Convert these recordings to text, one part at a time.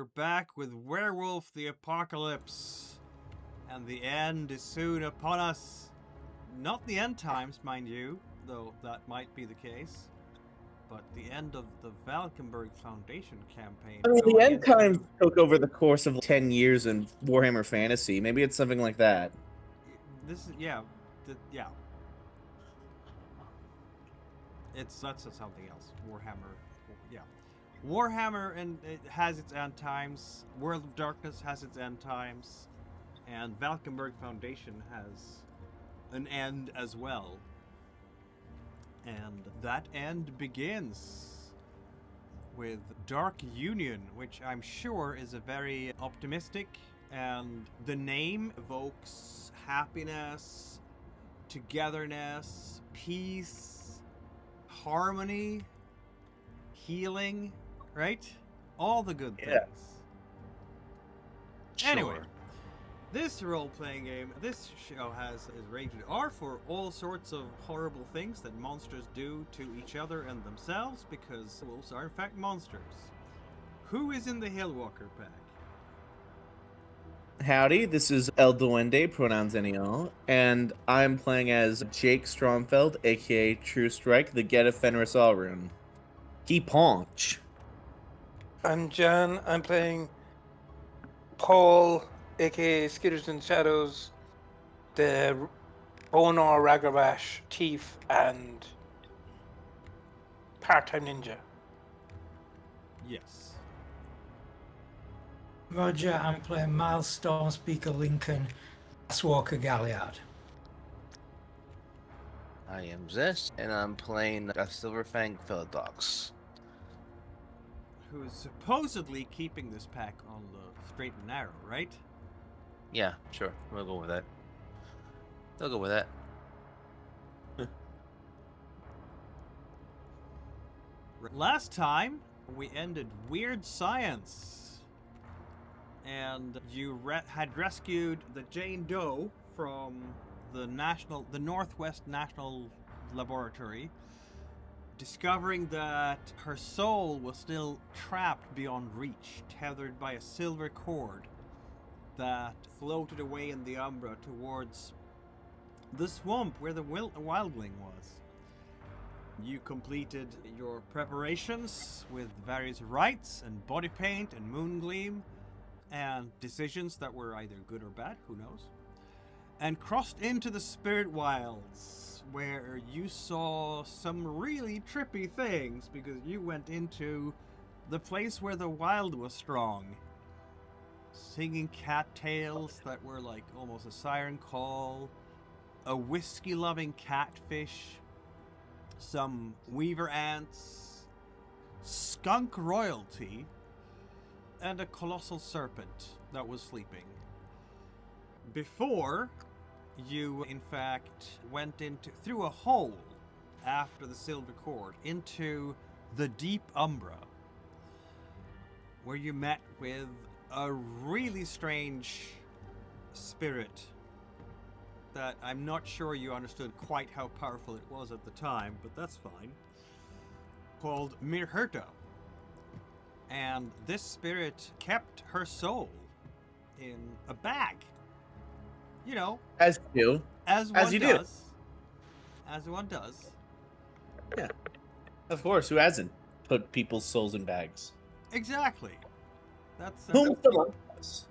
We're back with Werewolf the Apocalypse, and the end is soon upon us. Not the end times, mind you, though that might be the case, but the end of the Valkenburg Foundation campaign. I mean, the going end into- times took over the course of 10 years in Warhammer Fantasy. Maybe it's something like that. This is, yeah. That's something else. Warhammer, yeah. Warhammer, and it has its end times. World of Darkness has its end times, and Valkenburg Foundation has an end as well. And that end begins with Dark Union, which I'm sure is a very optimistic, and the name evokes happiness, togetherness, peace, harmony, healing, right? All the good things. Sure. Anyway, this role-playing game, this show is rated R for all sorts of horrible things that monsters do to each other and themselves, because wolves are in fact monsters. Who is in the Hillwalker pack? Howdy, this is El Duende, pronouns any all, and I'm playing as Jake Stromfeld, aka True Strike, the Get of Fenris Alrune. He paunch. I'm John. I'm playing Paul, aka Skitters and Shadows, the Bonar Ragabash thief and part-time ninja. Yes. Roger, I'm playing Miles Stormspeaker Lincoln, Glasswalker Galliard. I am Zest, and I'm playing a Silverfang Philodox. Who is supposedly keeping this pack on the straight and narrow, right? Yeah, sure. We'll go with that. They'll go with that. Last time, we ended Weird Science. And you had rescued the Jane Doe from the Northwest National Laboratory, discovering that her soul was still trapped beyond reach, tethered by a silver cord that floated away in the Umbra towards the swamp where the wildling was. You completed your preparations with various rites and body paint and moon gleam and decisions that were either good or bad, who knows, and crossed into the Spirit Wilds, where you saw some really trippy things because you went into the place where the wild was strong, singing cattails that were like almost a siren call, a whiskey-loving catfish, some weaver ants, skunk royalty, and a colossal serpent that was sleeping. Before you, in fact, went through a hole after the silver cord into the Deep Umbra, where you met with a really strange spirit that I'm not sure you understood quite how powerful it was at the time, but that's fine, called Mirherta. And this spirit kept her soul in a bag. You know, As you do. as one you do. does. As one does. Yeah. Of course, who hasn't put people's souls in bags? Exactly. That's Whom among us?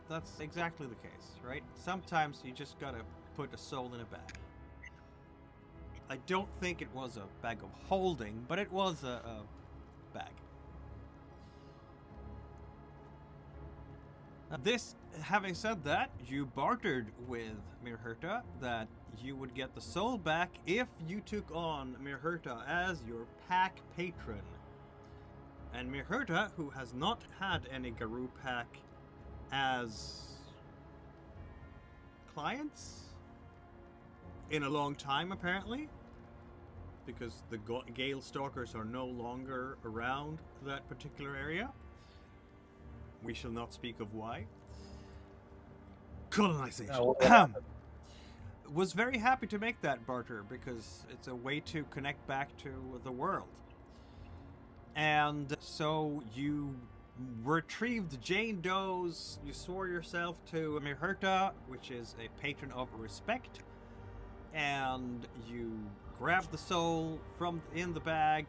that's exactly the case, right? Sometimes you just gotta put a soul in a bag. I don't think it was a bag of holding, but it was a bag. Having said that, you bartered with Mirherta that you would get the soul back if you took on Mirherta as your pack patron. And Mirherta, who has not had any Garou pack as clients in a long time, apparently, because the Gale Stalkers are no longer around that particular area. We shall not speak of why. Colonization. Was very happy to make that barter because it's a way to connect back to the world. And so you retrieved Jane Doe's. You swore yourself to Mirherta, which is a patron of respect, and you grabbed the soul from in the bag.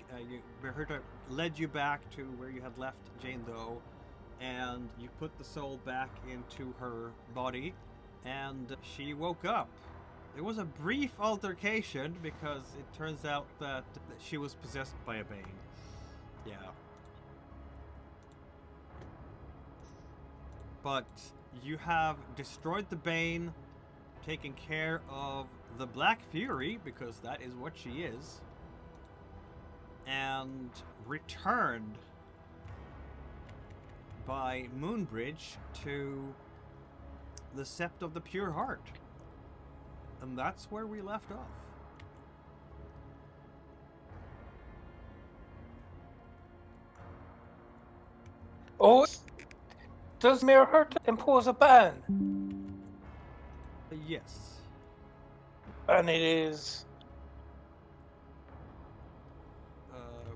Mirherta led you back to where you had left Jane Doe, and you put the soul back into her body, and she woke up. It was a brief altercation because it turns out that she was possessed by a Bane. Yeah. But you have destroyed the Bane, taken care of the Black Fury, because that is what she is, and returned by Moonbridge to the Sept of the Pure Heart. And that's where we left off. Oh, does Mirherta impose a ban? Yes. And it is...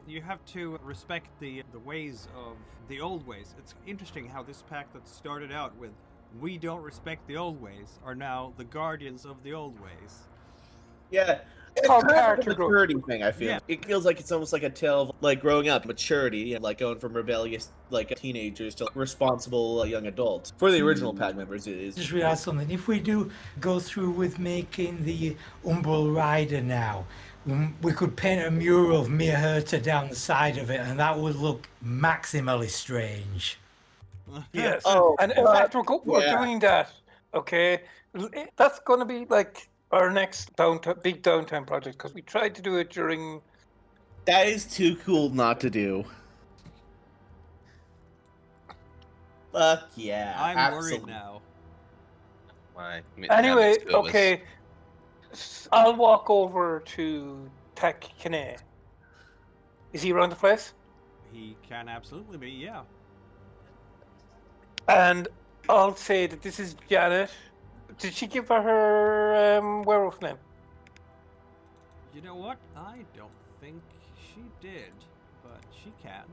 You have to respect the ways of the old ways. It's interesting how this pack that started out with "we don't respect the old ways" are now the guardians of the old ways. Yeah. It's called kind of character a growth. maturity thing, I feel. Yeah. It feels like it's almost like a tale of like growing up, maturity, and like going from rebellious like teenagers to responsible young adults. For the original pack members, it is. Just realized something. If we do go through with making the Umbral Rider now, we could paint a mural of Mirherta down the side of it, and that would look maximally strange. Yes. Oh, And in fact, we're yeah. doing that. Okay. That's going to be like our next big downtime project, because we tried to do it during... That is too cool not to do. Fuck yeah. I'm absolutely. worried now. Why? Anyway, okay. I'll walk over to Takine. Is he around the place? He can absolutely be, yeah. And I'll say that this is Janet. Did she give her werewolf name? You know what? I don't think she did, but she can.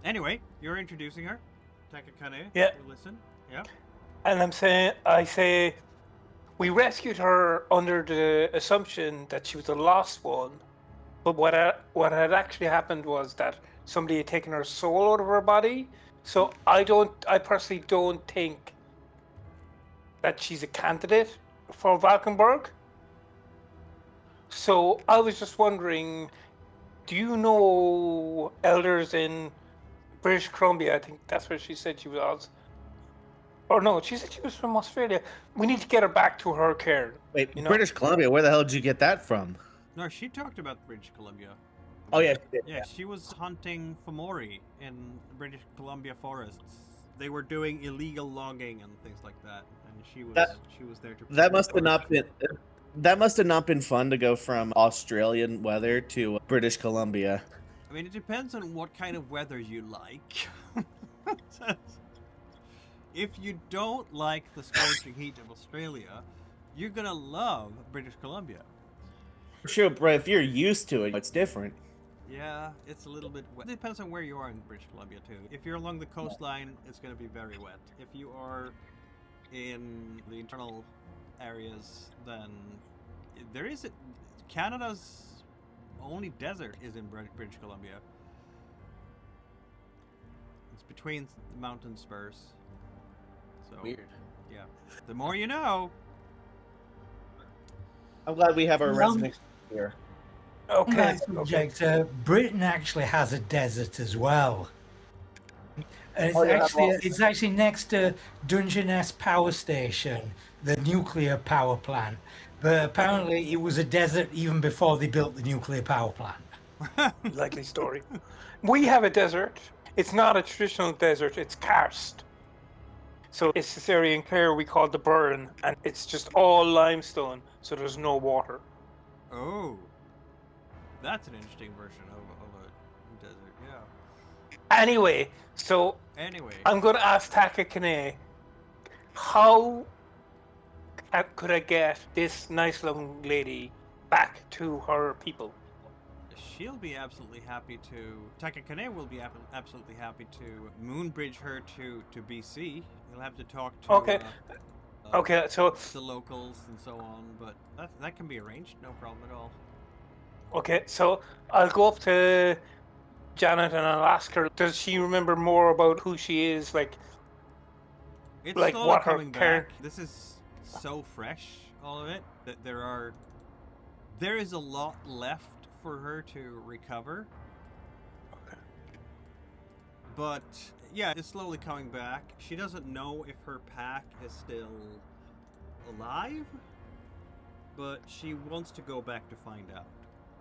Anyway, you're introducing her. Takakane. Yeah. You listen. Yeah. And I say, we rescued her under the assumption that she was the lost one. But what had actually happened was that somebody had taken her soul out of her body. So I personally don't think that she's a candidate for Valkenburg. So I was just wondering, do you know elders in British Columbia? I think that's where she said she was. Or no, she said she was from Australia. We need to get her back to her care. Wait, you know? British Columbia, where the hell did you get that from? No, she talked about British Columbia. Oh, yeah, she did. Yeah, she was hunting Fomori in British Columbia forests. They were doing illegal logging and things like that, and she was there to. That must have not been. That must have not been fun to go from Australian weather to British Columbia. I mean, it depends on what kind of weather you like. If you don't like the scorching heat of Australia, you're gonna love British Columbia. Sure, but if you're used to it, it's different. Yeah, it's a little bit wet. It depends on where you are in British Columbia, too. If you're along the coastline, it's going to be very wet. If you are in the internal areas, then there is... Canada's only desert is in British Columbia. It's between the mountain spurs. So, Weird. yeah. The more you know. I'm glad we have our Well, resident here. Okay. Nice subject. Britain actually has a desert as well. And it's actually next to Dungeness Power Station, the nuclear power plant. But apparently it was a desert even before they built the nuclear power plant. Likely story. We have a desert. It's not a traditional desert, it's karst. So it's this area in Clare we call the Burn, and it's just all limestone, so there's no water. Oh. That's an interesting version of a desert, yeah. Anyway, so Anyway, I'm going to ask Takakane, how could I get this nice young lady back to her people? she'll be absolutely happy to. Takakane will be absolutely happy to moonbridge her to BC. You'll have to talk to. Okay. Okay, so the locals and so on, but that can be arranged, no problem at all. okay, so I'll go up to Janet and I'll ask her, does she remember more about who she is? Like It's Like slowly what her coming back. This is so fresh, all of it, that there is a lot left for her to recover. Okay. But yeah, it's slowly coming back. She doesn't know if her pack is still alive, but she wants to go back to find out.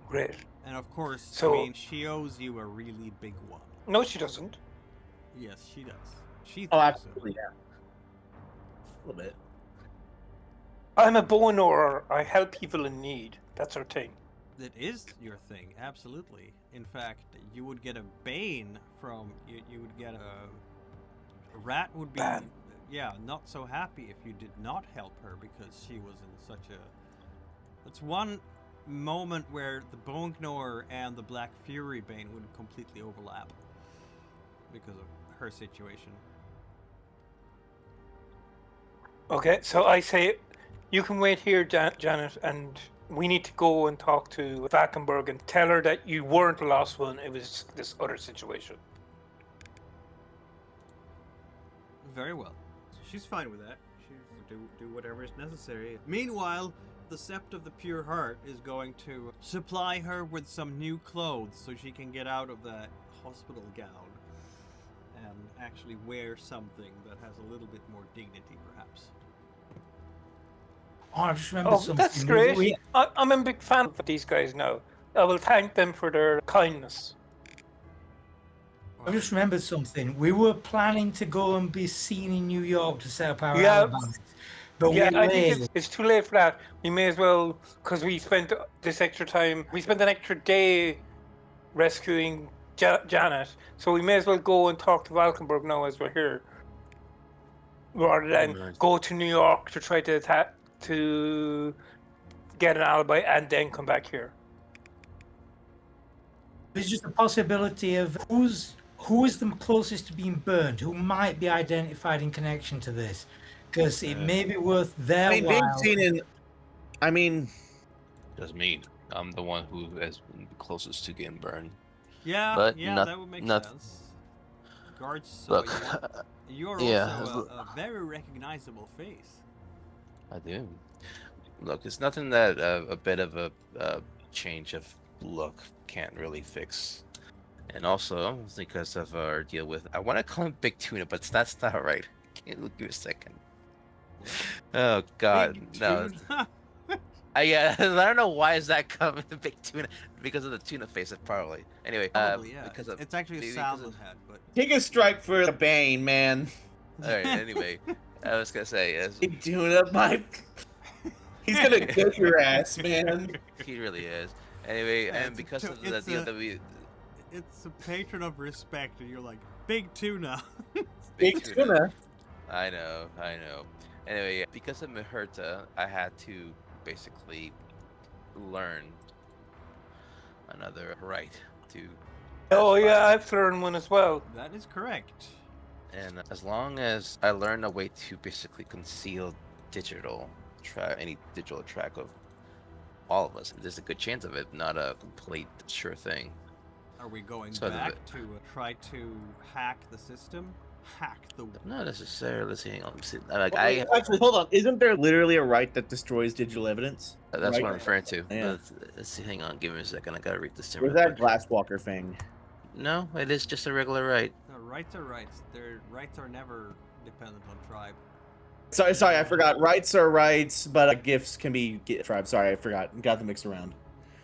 Great. And of course, So- I mean, she owes you a really big one. No, she doesn't. Yes, she does. She Oh, thinks so. absolutely, yeah. A little bit. I'm a bone knower. I help people in need. That's her thing. That is your thing, absolutely. In fact, you would get a Bane from you would get a rat would be Ban. not so happy if you did not help her because she was in such a. It's one moment where the Bone Gnower and the Black Fury Bane would completely overlap because of her situation. Okay, so I say, you can wait here, Janet, and we need to go and talk to Valkenburg and tell her that you weren't the last one. It was this other situation. Very well. She's fine with that. She'll do whatever is necessary. Meanwhile, the Sept of the Pure Heart is going to supply her with some new clothes so she can get out of that hospital gown and actually wear something that has a little bit more dignity, perhaps. Oh, I just remembered something. That's great. I'm a big fan of these guys now. I will thank them for their kindness. I just remembered something. We were planning to go and be seen in New York to set up our Yeah. alibis. But Yeah, we're I think late. it's too late for that. We may as well, because we spent this extra time, we spent an extra day rescuing Janet, so we may as well go and talk to Valkenburg now as we're here, rather than Right. go to New York to try to get an alibi and then come back here. There's just a possibility of who is the closest to being burned, who might be identified in connection to this, because it may be worth their I mean, being while. seen in. I mean, Doesn't mean I'm the one who has been closest to getting burned. Yeah, But that would make not- sense. Guards saw Look, you. You're yeah, also a very recognizable face. I do. Look, it's nothing that a bit of a change of look can't really fix. And also, because of our deal with, I want to call him Big Tuna, but that's not right. Give me a second. Oh God, Big no. tuna. I don't know why is that coming to Big Tuna because of the tuna face, probably. Anyway, Probably, yeah. because of It's actually a maybe because salad of- head, but take a strike for the Bane, man. All right. Anyway, I was gonna say is Big tuna, my. He's gonna kick your ass, man. he really is. Anyway, Yeah, and it's because a- of the it's deal a- that we it's a patron of respect, and you're like, big tuna. Big tuna. I know. Anyway, because of Mirherta, I had to basically learn another rite to. Oh satisfy yeah, me. I've learned one as well. That is correct. And as long as I learn a way to basically conceal any digital track of all of us, there's a good chance of it, not a complete sure thing. Are we going So the- back to try to hack the system? Hack the. Not necessarily. Hang on. Actually, hold on. Isn't there literally a right that destroys digital evidence? That's Right. what I'm referring to. Yeah. Let's see. Hang on. Give me a second. I gotta read this. Or is that Glasswalker thing? No, it is just a regular rite. No, rights are rights. Their rights are never dependent on tribe. Sorry, I forgot. Rights are rights, but gifts can be tribes. Sorry, I forgot. Got them mixed around.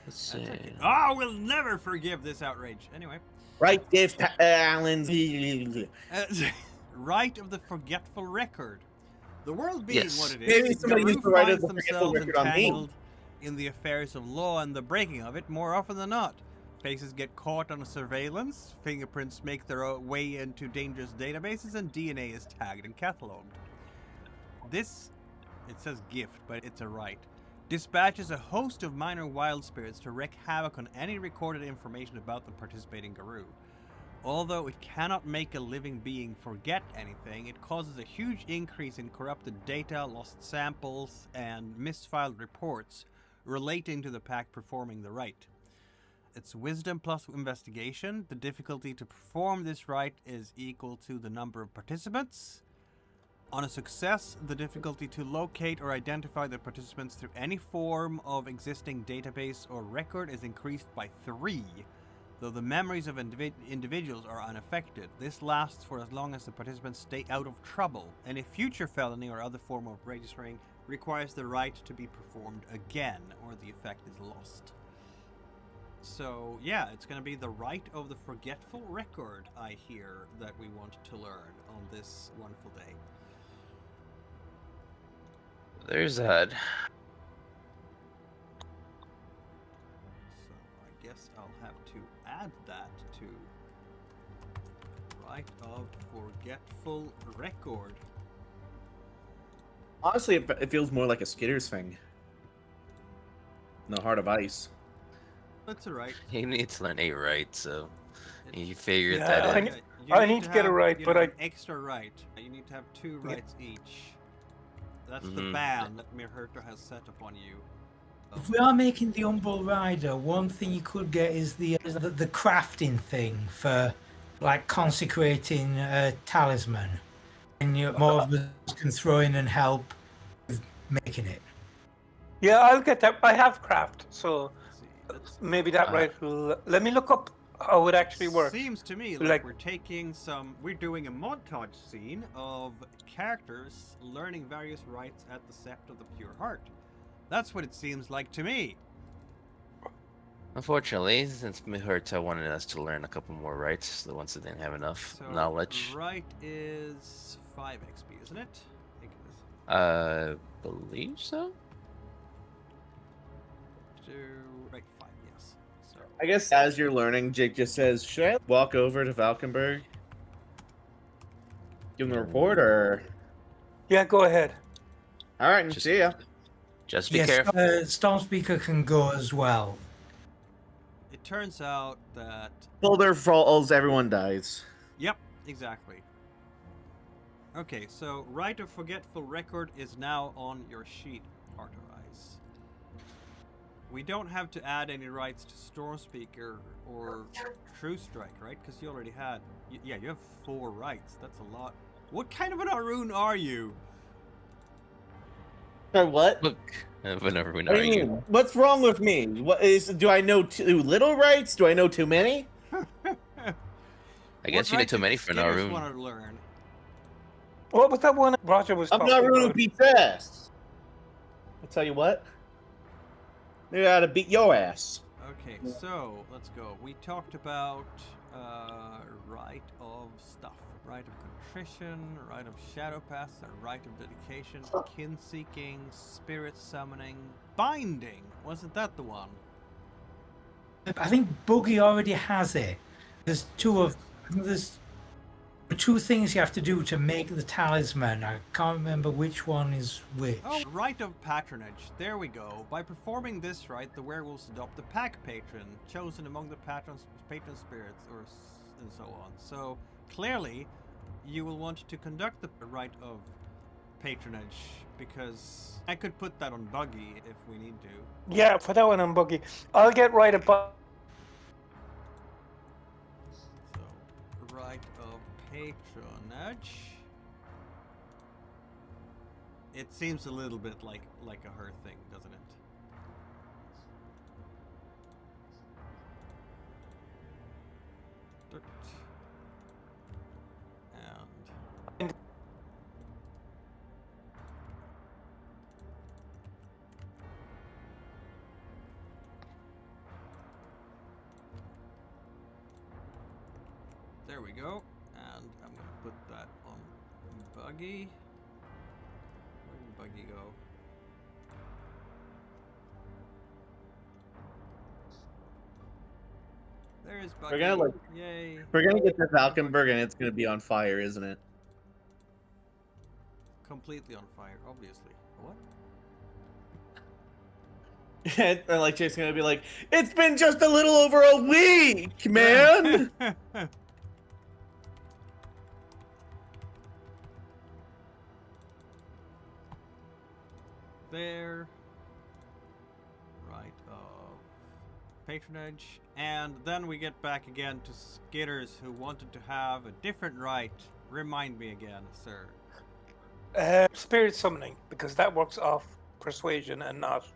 Let's see. That's okay. Oh, we'll never forgive this outrage. Anyway, Right, gift, Allen's. Rite of the Forgetful Record. The world being Yes. what it Maybe is, somebody the used group the Rite of finds the Forgetful themselves Record on me. entangled in the affairs of law and the breaking of it more often than not. Faces get caught on surveillance, fingerprints make their way into dangerous databases, and DNA is tagged and catalogued. This, it says gift, but it's a right, dispatches a host of minor wild spirits to wreak havoc on any recorded information about the participating Garou. Although it cannot make a living being forget anything, it causes a huge increase in corrupted data, lost samples, and misfiled reports relating to the pack performing the rite. It's wisdom plus investigation. The difficulty to perform this rite is equal to the number of participants. On a success, the difficulty to locate or identify the participants through any form of existing database or record is increased by 3, though the memories of individuals are unaffected. This lasts for as long as the participants stay out of trouble. Any future felony or other form of registering requires the rite to be performed again, or the effect is lost. So, yeah, it's going to be the Rite of the Forgetful Record, I hear, that we want to learn on this wonderful day. There's that. So, I guess I'll have to add that to Rite of Forgetful Record. Honestly, it feels more like a Skitters thing. No Heart of Ice. That's alright. You need to learn a right, so you figured Yeah, that I in. need- I need to get it right, but an extra right. You need to have 2 rights each. That's the Mhm. ban that Mirherta has set upon you. If we are making the Umbral Rider, one thing you could get is the crafting thing for like consecrating a talisman, and more of us can throw in and help with making it. Yeah, I'll get that. I have craft, so Let's see. That's maybe that right will. Let me look up how it actually works. Seems to me like, Like- we're doing a montage scene of characters learning various rites at the Sept of the Pure Heart. That's what it seems like to me. Unfortunately, since Mirherta wanted us to learn a couple more rights, the ones that didn't have enough So knowledge. Rite is 5 XP, isn't it? I think it is. Believe so. Right, 5, yes. So I guess as you're learning, Jake just says, should I walk over to Valkenburg? Give him a report, or... Yeah, go ahead. Alright, Just- see ya. Just be Yes, careful. Stormspeaker can go as well. it turns out that Boulder falls, everyone dies. Yep, exactly. Okay, so Rite of Forgetful Record is now on your sheet, Heart of Ice. We don't have to add any rights to Stormspeaker or True Strike, right? Because you already had... yeah, you have 4 rights. That's a lot. What kind of an Arun are you? Or what? Look, whenever we What know do you you. mean? What's wrong with me? What is? Do I know too little rights? Do I know too many? I guess you need too many for Skitters Naruun. want to learn. What was that one Roger was I'm talking not rude who about? beats ass. I'll tell you what. They gotta beat your ass. Okay, so let's go. We talked about Rite of stuff. Rite of Contrition, Rite of Shadow Pass, a Rite of Dedication, Kin Seeking, Spirit Summoning, Binding. Wasn't that the one? I think Buggy already has it. There's 2 things you have to do to make the talisman. I can't remember which one is which. Oh, Rite of Patronage. There we go. By performing this rite, the werewolves adopt a pack patron, chosen among the patron spirits, and so on. So, clearly, you will want to conduct the rite of patronage, because I could put that on Buggy if we need to. Yeah, for that one I'm buggy. I'll get right about. So, Rite of Patronage. It seems a little bit like a her thing, doesn't it? Dirt. And there we go. And I'm gonna put that on Buggy. Where did Buggy go? There's Buggy. Yay. We're gonna get to Valkenburg and it's gonna be on fire, isn't it? Completely on fire, obviously. What? And like Jake's gonna be like, it's been just a little over a week, man. There. Right of patronage. And then we get back again to Skitters, who wanted to have a different rite. Remind me again, sir. Spirit summoning, because that works off persuasion and not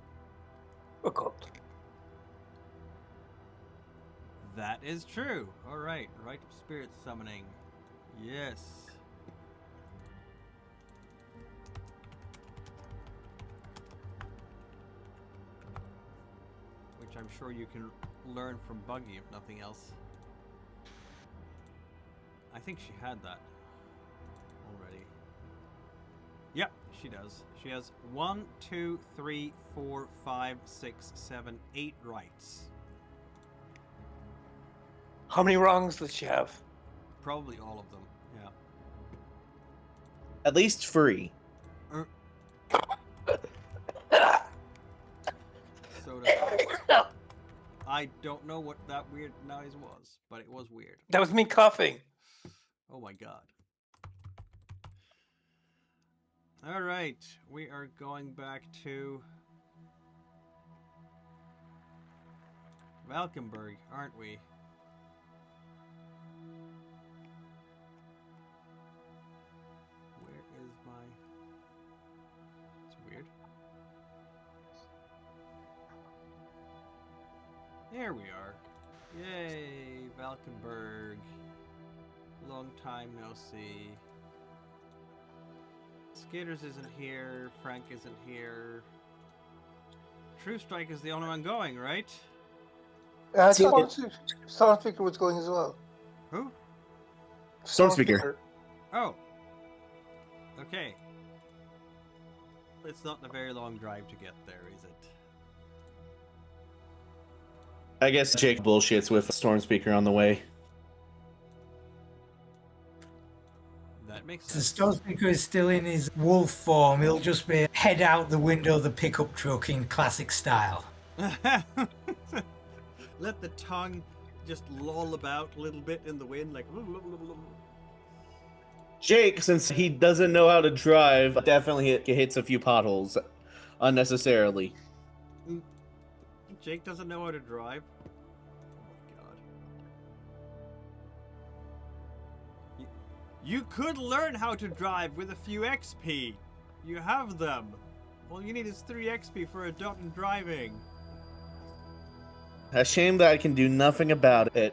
occult. That is true. Alright, rite of spirit summoning. Yes. Which I'm sure you can learn from Buggy, if nothing else. I think she had that already. Yep, she does. She has 1, 2, 3, 4, 5, 6, 7, 8 rights. How many wrongs does she have? Probably all of them, yeah. At least 3. So I don't know what that weird noise was, but it was weird. That was me coughing. Oh my god. Alright, we are going back to Valkenburg, aren't we? Where is my... It's weird. There we are. Yay, Valkenburg. Long time no see. Skitters isn't here, Frank isn't here. True Strike is the only one going, right? Stormspeaker was going as well. Who? Stormspeaker. Oh. Okay. It's not a very long drive to get there, is it? I guess Jake bullshits with Stormspeaker on the way. That makes The sense. Stormspeaker is still in his wolf form. He'll just be head out the window of the pickup truck in classic style. Let the tongue just loll about a little bit in the wind, like. Jake, since he doesn't know how to drive, definitely hits a few potholes unnecessarily. Jake doesn't know how to drive. Oh my god. You could learn how to drive with a few XP. You have them. All you need is 3 XP for adult driving. A shame that I can do nothing about it.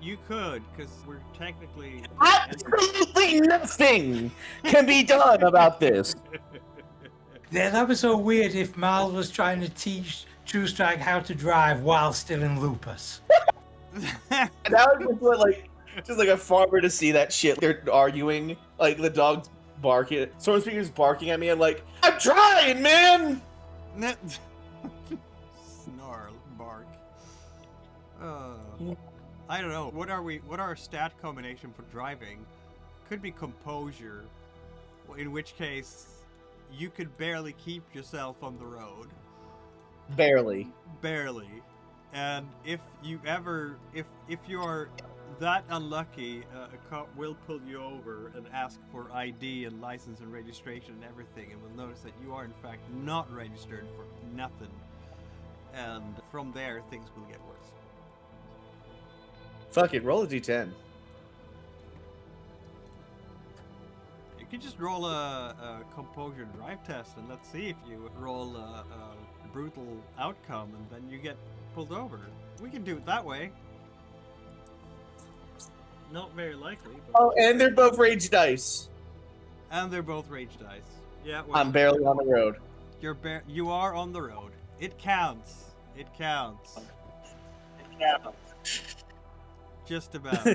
You could, because we're technically... Absolutely nothing can be done about this. Yeah, that was so weird if Mal was trying to teach True Strike how to drive while still in lupus. That was just what, just like a farmer to see that shit. They're arguing, like the dog's barking. Stormspeaker's barking at me. I'm like, I'm trying, man. Snarl, bark. I don't know. What are our stat combination for driving? Could be composure, in which case you could barely keep yourself on the road. Barely. Barely. And if you are that unlucky, a cop will pull you over and ask for ID and license and registration and everything, and will notice that you are in fact not registered for nothing. And from there, things will get worse. Fuck it, roll a d10. You could just roll a composure drive test, and let's see if you roll a brutal outcome, and then you get pulled over. We can do it that way. Not very likely. But... Oh, and they're both rage dice. And they're both rage dice. Yeah, well, I'm barely on the road. You are on the road. It counts. It counts. It counts. Just about.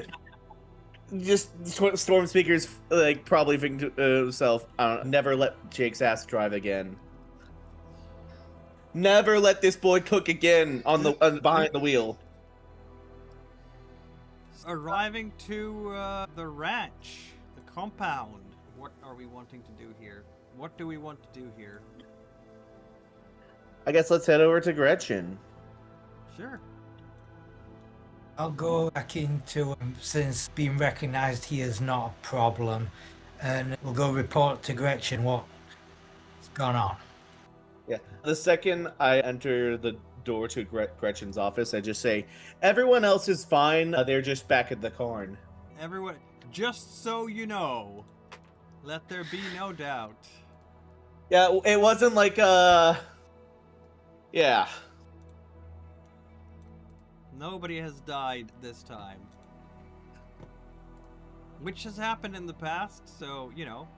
Just Stormspeaker's probably thinking to himself, never let Jake's ass drive again. Never let this boy cook again on the behind the wheel. arriving to the ranch, the compound. What are we wanting to do here? What do we want to do here? I guess let's head over to Gretchen. Sure. I'll go back into him since being recognized he is not a problem, and we'll go report to Gretchen what's gone on. Yeah. The second I enter the door to Gretchen's office, I just say, everyone else is fine. They're just back at the corn. Everyone, just so you know, let there be no doubt. Yeah, it wasn't like, yeah. Nobody has died this time. Which has happened in the past, so, you know.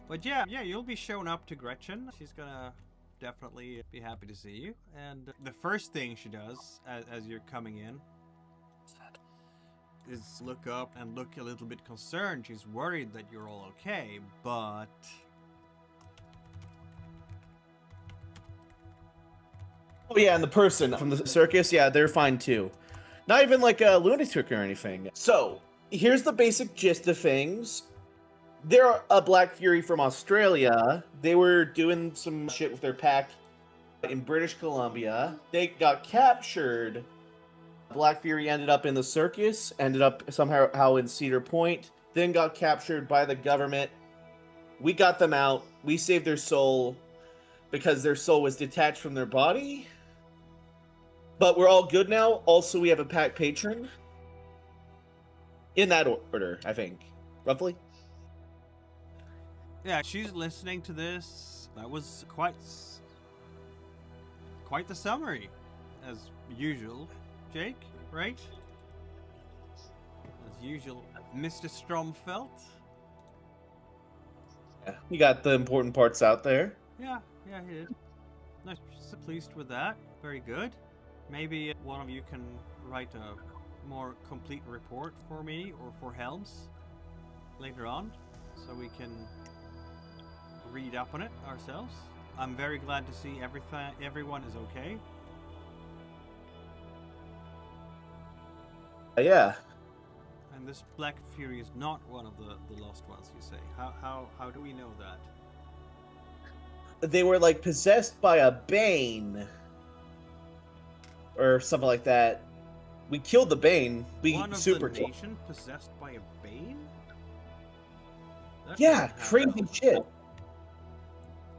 But yeah, you'll be shown up to Gretchen. She's gonna definitely be happy to see you. And the first thing she does, as you're coming in, is look up and look a little bit concerned. She's worried that you're all okay, but... Oh yeah, and the person from the circus, yeah, they're fine too. Not even like a lunatic or anything. So, here's the basic gist of things. They're a Black Fury from Australia. They were doing some shit with their pack in British Columbia. They got captured. Black Fury ended up in the circus, ended up somehow in Cedar Point, then got captured by the government. We got them out. We saved their soul because their soul was detached from their body. But we're all good now. Also, we have a pack patron. In that order, I think. Roughly. Yeah, she's listening to this. That was quite the summary, as usual. Jake, right? As usual, Mr. Stromfeld. Yeah, you got the important parts out there. Yeah, he did. No, she's pleased with that. Very good. Maybe one of you can write a more complete report for me or for Helms later on, so we can read up on it ourselves. I'm very glad to see everyone is okay. Yeah. And this Black Fury is not one of the lost ones, you say. How do we know that? They were like possessed by a Bane. Or something like that. We killed the Bane. We one of super the killed. nation possessed by a Bane? That Yeah, doesn't crazy happen. shit.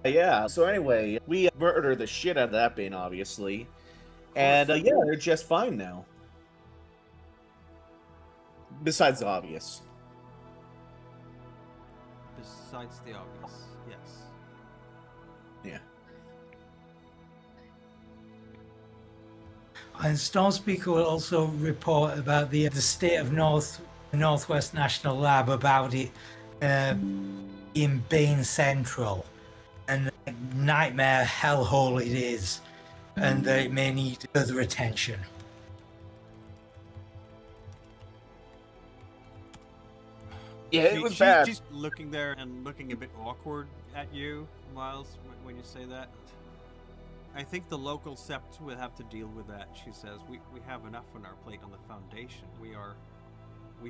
Yeah, so anyway, we murdered the shit out of that Bane, obviously. And yeah, they're just fine now. Besides the obvious. Besides the obvious, yes. Yeah. And Stormspeaker will also report about the state of Northwest National Lab about it in Bane Central, and nightmare hellhole it is, and that it may need further attention. Yeah, it was bad. She's looking there and looking a bit awkward at you, Miles, when you say that. I think the local Sept will have to deal with that, she says. We have enough on our plate on the Foundation. We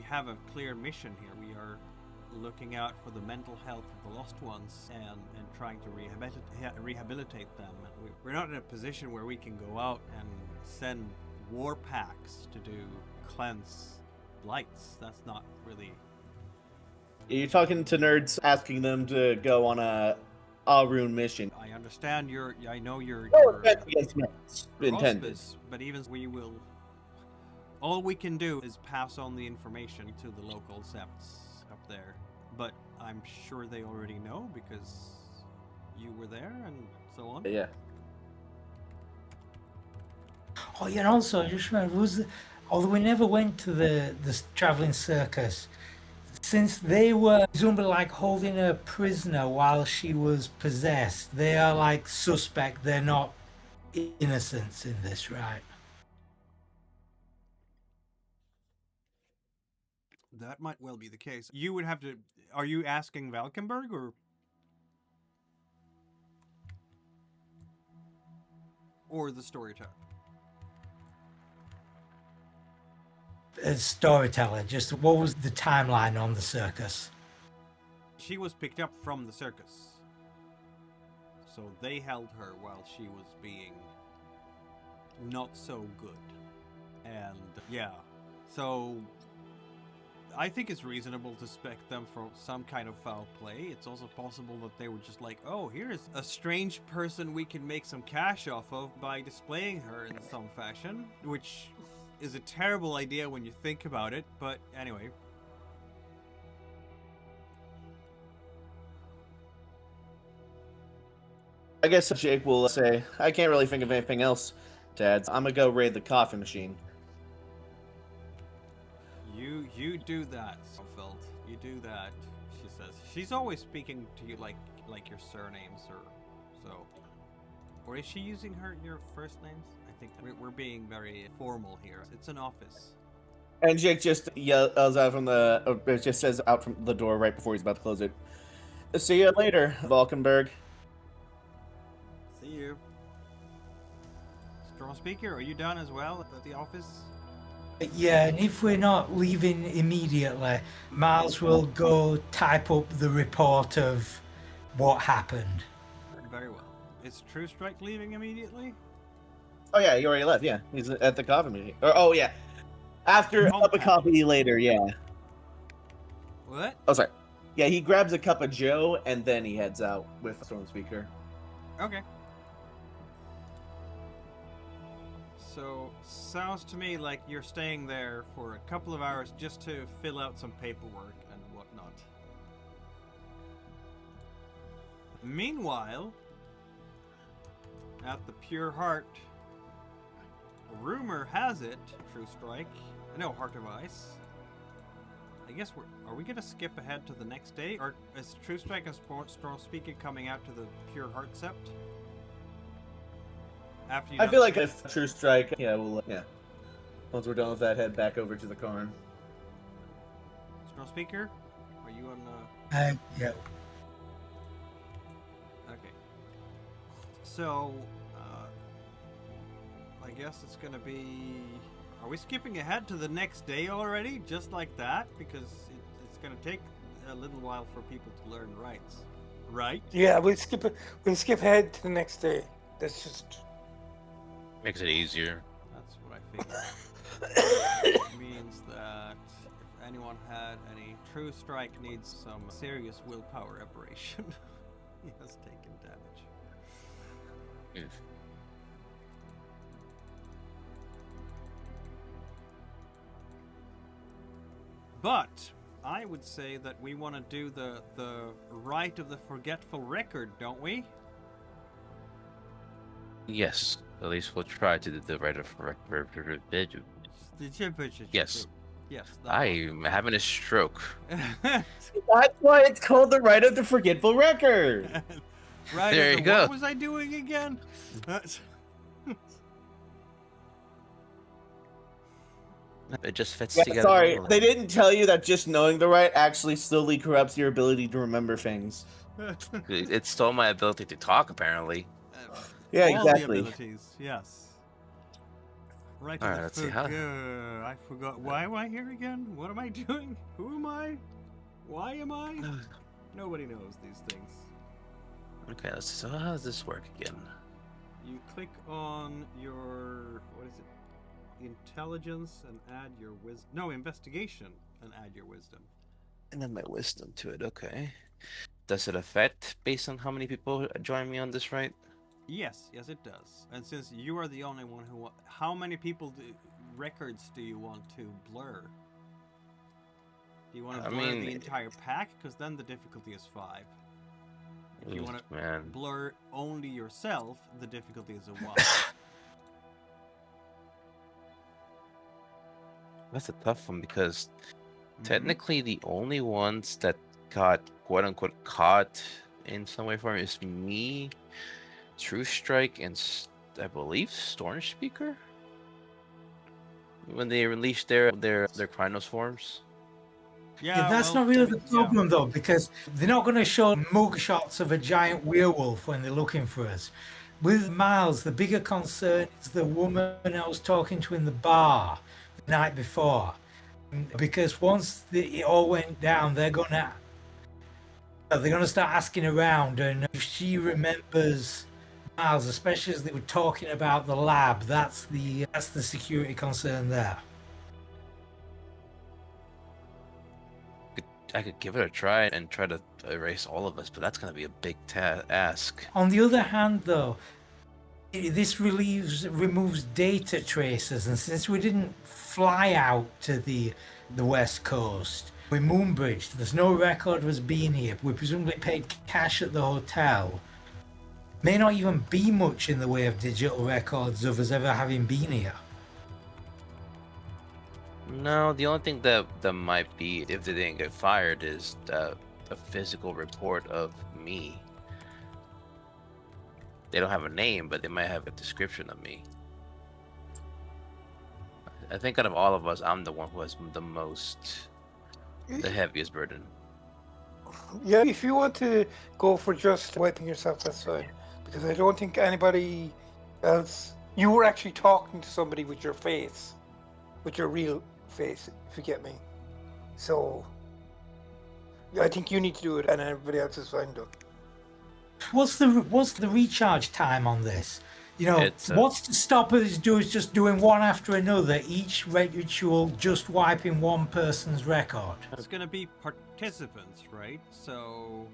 have a clear mission here. We are looking out for the mental health of the lost ones and trying to rehabilitate them. We're not in a position where we can go out and send war packs to do cleanse blights. That's not really... You're talking to nerds, asking them to go on a Alrune mission. I understand I know you're No offense against nerds intended. auspice, but even we will... All we can do is pass on the information to the local Septs up there. But I'm sure they already know because you were there and so on. Yeah. Oh, yeah, and also, I just remember, although we never went to the traveling circus, since they were Umbra like holding her prisoner while she was possessed, they are like suspect. They're not innocents in this, right? That might well be the case. You would have to... Are you asking Valkenburg or the storyteller? as storyteller, just what was the timeline on the circus? She was picked up from the circus. So they held her while she was being not so good. And yeah, so I think it's reasonable to suspect them for some kind of foul play. It's also possible that they were just like, oh, here's a strange person we can make some cash off of by displaying her in some fashion, which is a terrible idea when you think about it, but anyway. I guess Jake will say, I can't really think of anything else, Dad. I'm gonna go raid the coffee machine. You do that, Sofeld. You do that, she says. She's always speaking to you like your surnames or so. Or is she using your first names? I think we're being very formal here. It's an office. And Jake just yells out from it just says out from the door right before he's about to close it. See you later, Valkenburg. See you. Strong speaker, are you done as well at the office? Yeah, and if we're not leaving immediately, Miles will go type up the report of what happened. Very well. Is True Strike leaving immediately? Oh yeah, he already left. Yeah, he's at the coffee machine. Oh yeah, after a cup of coffee later. Yeah. What? Oh sorry. Yeah, he grabs a cup of Joe and then he heads out with Storm Speaker. Okay. So, sounds to me like you're staying there for a couple of hours just to fill out some paperwork and whatnot. Meanwhile, at the Pure Heart, rumor has it, True Strike, no, Heart of Ice. I guess are we gonna skip ahead to the next day? Or is True Strike and Strong Speaker coming out to the Pure Heart Sept? After you I feel like if True Strike, yeah, once we're done with that, head back over to the Karn. Strong Speaker, are you on? Yeah. Okay. So, I guess it's gonna be. Are we skipping ahead to the next day already, just like that? Because it's gonna take a little while for people to learn rights, right? Yeah, we'll skip ahead to the next day. That's just Makes it easier. That's what I figured. It means that if anyone had any True Strike needs some serious willpower operation. He has taken damage. Oof. But I would say that we want to do the Rite of the Forgetful Record, don't we? Yes, at least we'll try to do the right of record. Yes. Yes. I'm having a stroke. That's why it's called the Rite of the Forgetful Record. Right. There you go. What was I doing again? It just fits Yeah, together. sorry, normally. they didn't tell you that just knowing the right actually slowly corrupts your ability to remember things. It stole my ability to talk, apparently. Yeah, All exactly. The abilities, yes. Right. Alright, let's see how. I forgot. Why am I here again? What am I doing? Who am I? Why am I? Nobody knows these things. Okay, let's see. So how does this work again? You click on your what is it? Intelligence and add your wisdom. No, investigation and add your wisdom. And then my wisdom to it. Okay. Does it affect based on how many people join me on this, right? Yes, it does. And since you are the only one who, how many records do you want to blur? Do you want to blur the entire pack? Because then the difficulty is 5. If you want to blur only yourself, the difficulty is a 1. That's a tough one because technically the only ones that got quote unquote caught in some way form is me, True Strike, and I believe Storm Speaker when they released their Krynos forms. Yeah, that's not really the problem though, because they're not going to show mug shots of a giant werewolf when they're looking for us. With Miles, the bigger concern is the woman I was talking to in the bar the night before. Because once it all went down, they're gonna start asking around, and if she remembers Miles, especially as they were talking about the lab, that's the security concern there. I could give it a try and try to erase all of us, but that's going to be a big ask. On the other hand, though, this removes data traces, and since we didn't fly out to the west coast, we moonbridged. There's no record of us being here. We presumably paid cash at the hotel. May not even be much in the way of digital records of us ever having been here. No, the only thing that might be, if they didn't get fired, is a physical report of me. They don't have a name, but they might have a description of me. I think out of all of us, I'm the one who has the heaviest burden. Yeah, if you want to go for just wiping yourself, that's fine. Because I don't think anybody else... You were actually talking to somebody with your face. With your real face, if you get me. So... I think you need to do it, and everybody else is fine, though. What's the recharge time on this? You know, what's to stop us just doing one after another, each ritual just wiping one person's record? It's gonna be participants, right? So...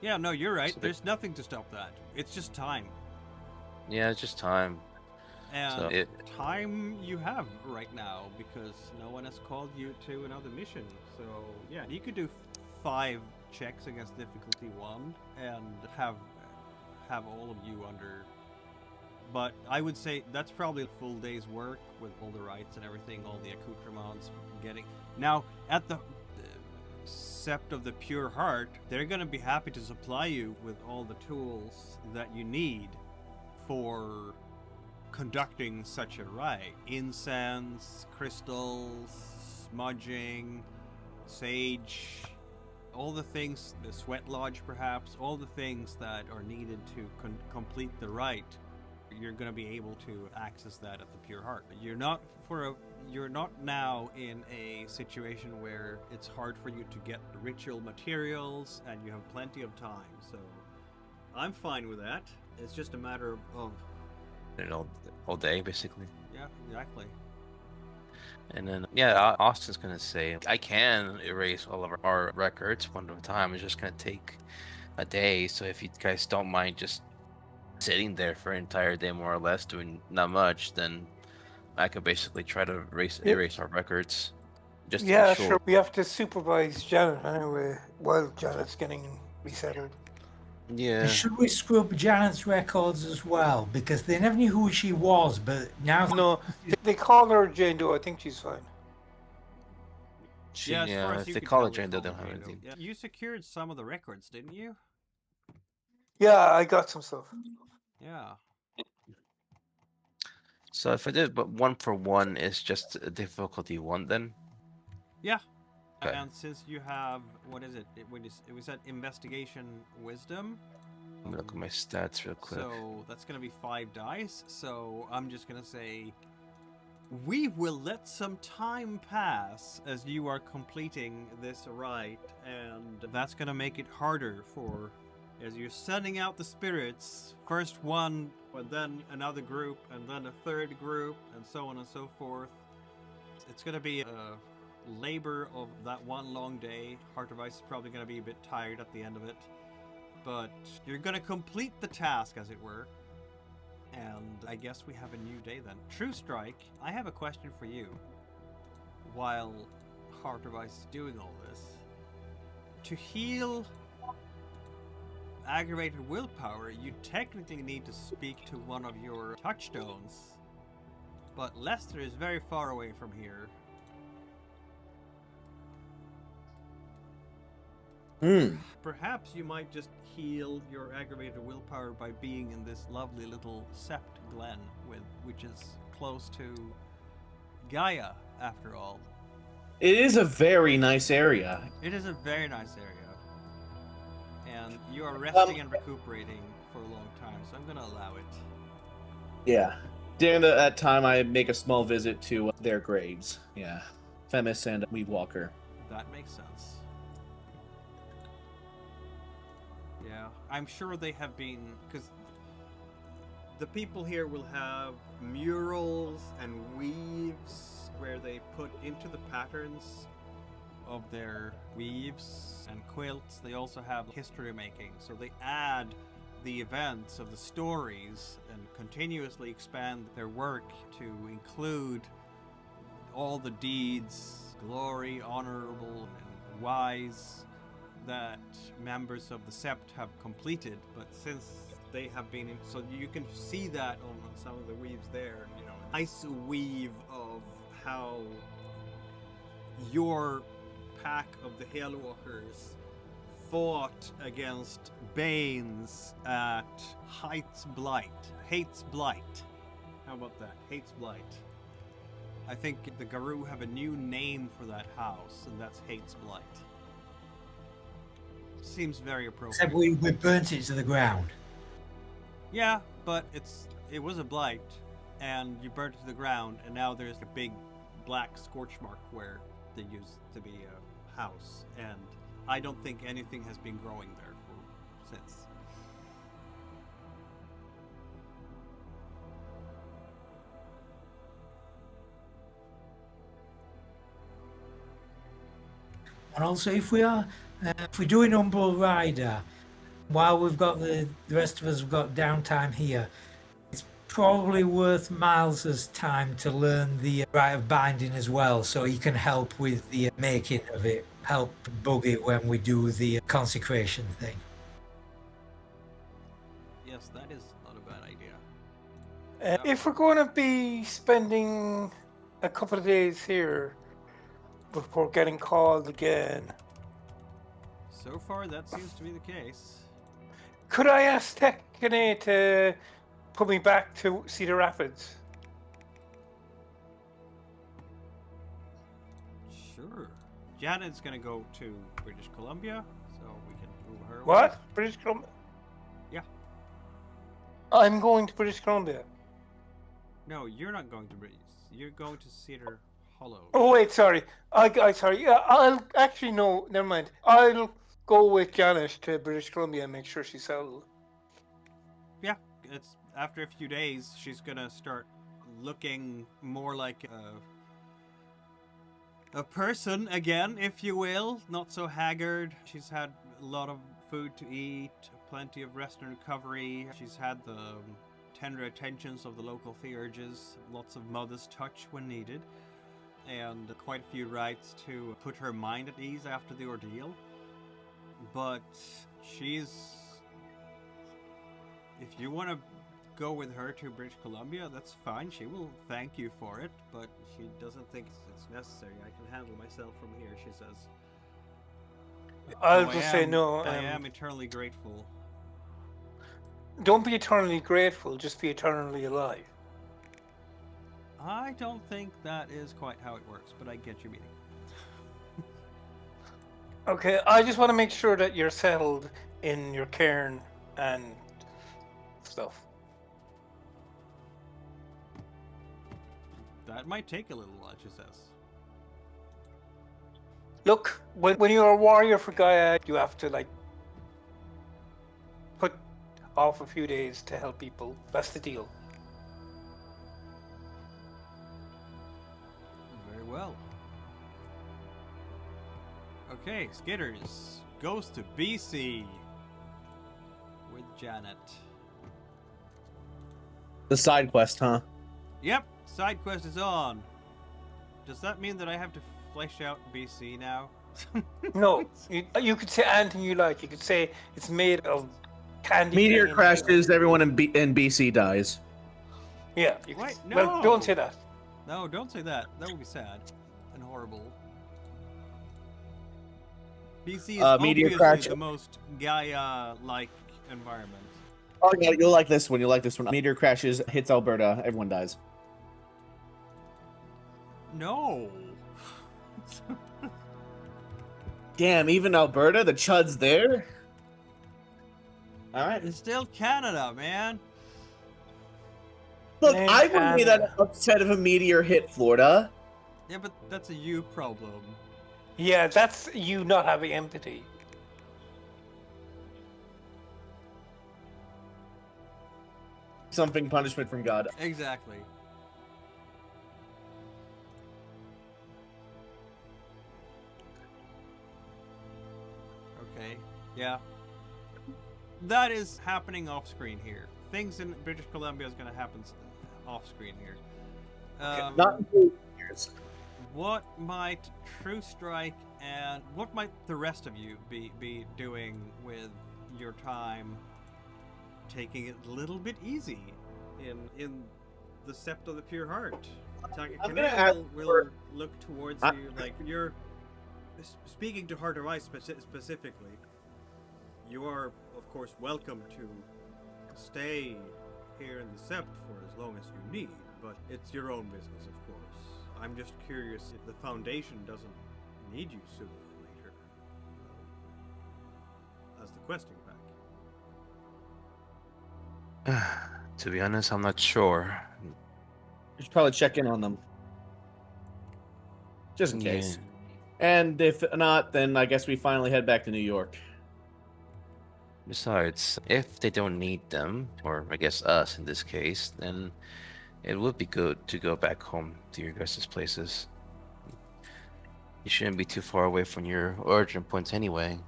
Yeah, no, you're right. There's nothing to stop that. It's just time. Yeah, it's just time. And time you have right now, because no one has called you to another mission. So, yeah, you could do 5 checks against difficulty 1 and have all of you under. But I would say that's probably a full day's work with all the rites and everything, all the accoutrements getting. Now, at the Sept of the Pure Heart, they're going to be happy to supply you with all the tools that you need for conducting such a rite. Incense, crystals, smudging, sage, all the things, the sweat lodge perhaps, all the things that are needed to complete the rite. You're going to be able to access that at the Pure Heart. You're not now in a situation where it's hard for you to get ritual materials and you have plenty of time. So I'm fine with that. It's just a matter of all day, basically. Yeah, exactly. And then, yeah, Austin's going to say, I can erase all of our records one at a time. It's just going to take a day. So if you guys don't mind just sitting there for an entire day, more or less, doing not much, then I could basically try to erase our records. Just yeah, sure. We have to supervise Janet anyway, while Janet's getting resettled. Yeah. And should we scrub Janet's records as well? Because they never knew who she was, but now... No, they call her Jane Doe. I think she's fine. Yeah, if they call her Jane Doe, they don't have anything. Yeah. You secured some of the records, didn't you? Yeah, I got some stuff. Yeah. So if I did, but 1 for 1 is just a difficulty 1 then? Yeah. Okay. And since you have, what is it? It was at investigation wisdom. Let me look at my stats real quick. So that's going to be 5 dice. So I'm just going to say, we will let some time pass as you are completing this rite, and that's going to make it harder for, as you're sending out the spirits, first one, and then another group, and then a third group, and so on and so forth. It's going to be a labor of that one long day. Heart of Ice is probably going to be a bit tired at the end of it, but you're going to complete the task, as it were. And I guess we have a new day then. True Strike, I have a question for you. While Heart of Ice is doing all this, to heal aggravated willpower, you technically need to speak to one of your touchstones, but Lester is very far away from here. Perhaps you might just heal your aggravated willpower by being in this lovely little Sept Glen, which is close to Gaia, after all. It is a very nice area. It is a very nice area. And you are resting and recuperating for a long time, so I'm going to allow it. Yeah. During that time, I make a small visit to their graves. Yeah, Femis and Weed Walker. That makes sense. Yeah, I'm sure they have been, because the people here will have murals and weaves where they put into the patterns of their weaves and quilts. They also have history making, so they add the events of the stories and continuously expand their work to include all the deeds, glory, honorable, and wise, that members of the Sept have completed. But since they have been so you can see that on some of the weaves there, you know, nice weave of how your pack of the Hellwalkers fought against Banes at Hate's Blight. How about that? Hate's Blight. I think the Garou have a new name for that house, and that's Hate's Blight. Seems very appropriate. Except we burnt it to the ground. Yeah, but it was a blight, and you burnt it to the ground, and now there's a big black scorch mark where there used to be a house, and I don't think anything has been growing there since. And also, if we're doing Umbral Rider, while we've got the rest of us have got downtime here, it's probably worth Miles's time to learn the Rite of Binding as well, so he can help with the making of it, help bug it when we do the consecration thing. Yes, that is not a bad idea. If we're going to be spending a couple of days here before getting called again, So far, that seems to be the case. could I ask Tekane to put me back to Cedar Rapids? Sure. Janet's gonna go to British Columbia, so we can move her away. What? British Columbia? Yeah. I'm going to British Columbia. No, you're not going to British. You're going to Cedar Hollow. Oh wait, sorry. I sorry. Yeah, I'll actually no. Never mind. I'll go with Janet to British Columbia and make sure she's settled. Yeah, it's after a few days, she's gonna start looking more like a person again, if you will. Not so haggard. She's had a lot of food to eat, plenty of rest and recovery. She's had the tender attentions of the local theurges, lots of mother's touch when needed, and quite a few rites to put her mind at ease after the ordeal. But she's... If you want to go with her to British Columbia, that's fine. She will thank you for it, but she doesn't think it's necessary. I can handle myself from here, she says. I'll Though just say no. I am eternally grateful. Don't be eternally grateful. Just be eternally alive. I don't think that is quite how it works, but I get your meaning. Okay, I just want to make sure that you're settled in your cairn and stuff. That might take a little while, she says. Look, when you're a warrior for Gaia, you have to like put off a few days to help people. That's the deal. Very well. Okay, Skitters goes to BC with Janet. The side quest, huh? Yep, side quest is on. Does that mean that I have to flesh out BC now? No, you could say anything you like. You could say it's made of candy. Meteor cane. crashes, everyone in BC dies. Yeah. You could, Wait, Well, no. don't say that. No, don't say that. That would be sad and horrible. BC is Meteor obviously crash. the most Gaia-like environment. Oh yeah, you'll like this one. You'll like this one. Meteor crashes, hits Alberta, everyone dies. No. Damn, even Alberta, the chud's there. All right. It's still Canada, man. Look, Name I wouldn't be that upset if a meteor hit Florida. Yeah, but that's a you problem. Yeah, that's you not having empathy. Something punishment from God. Exactly. Okay, yeah. That is happening off screen here. Things in British Columbia is going to happen off screen here. Not in 2 years. What might True Strike and what might the rest of you be doing with your time taking it a little bit easy in the Sept of the Pure Heart? I'm gonna ask will look towards you like you're speaking to Heart of Ice specifically. You are, of course, welcome to stay here in the Sept for as long as you need, but it's your own business, of course. I'm just curious if the Foundation doesn't need you sooner or later as the questing pack. To be honest, I'm not sure. You should probably check in on them. Just in case. Yeah. And if not, then I guess we finally head back to New York. Besides, if they don't need them, or I guess us in this case, then it would be good to go back home to your guys' places. You shouldn't be too far away from your origin points anyway.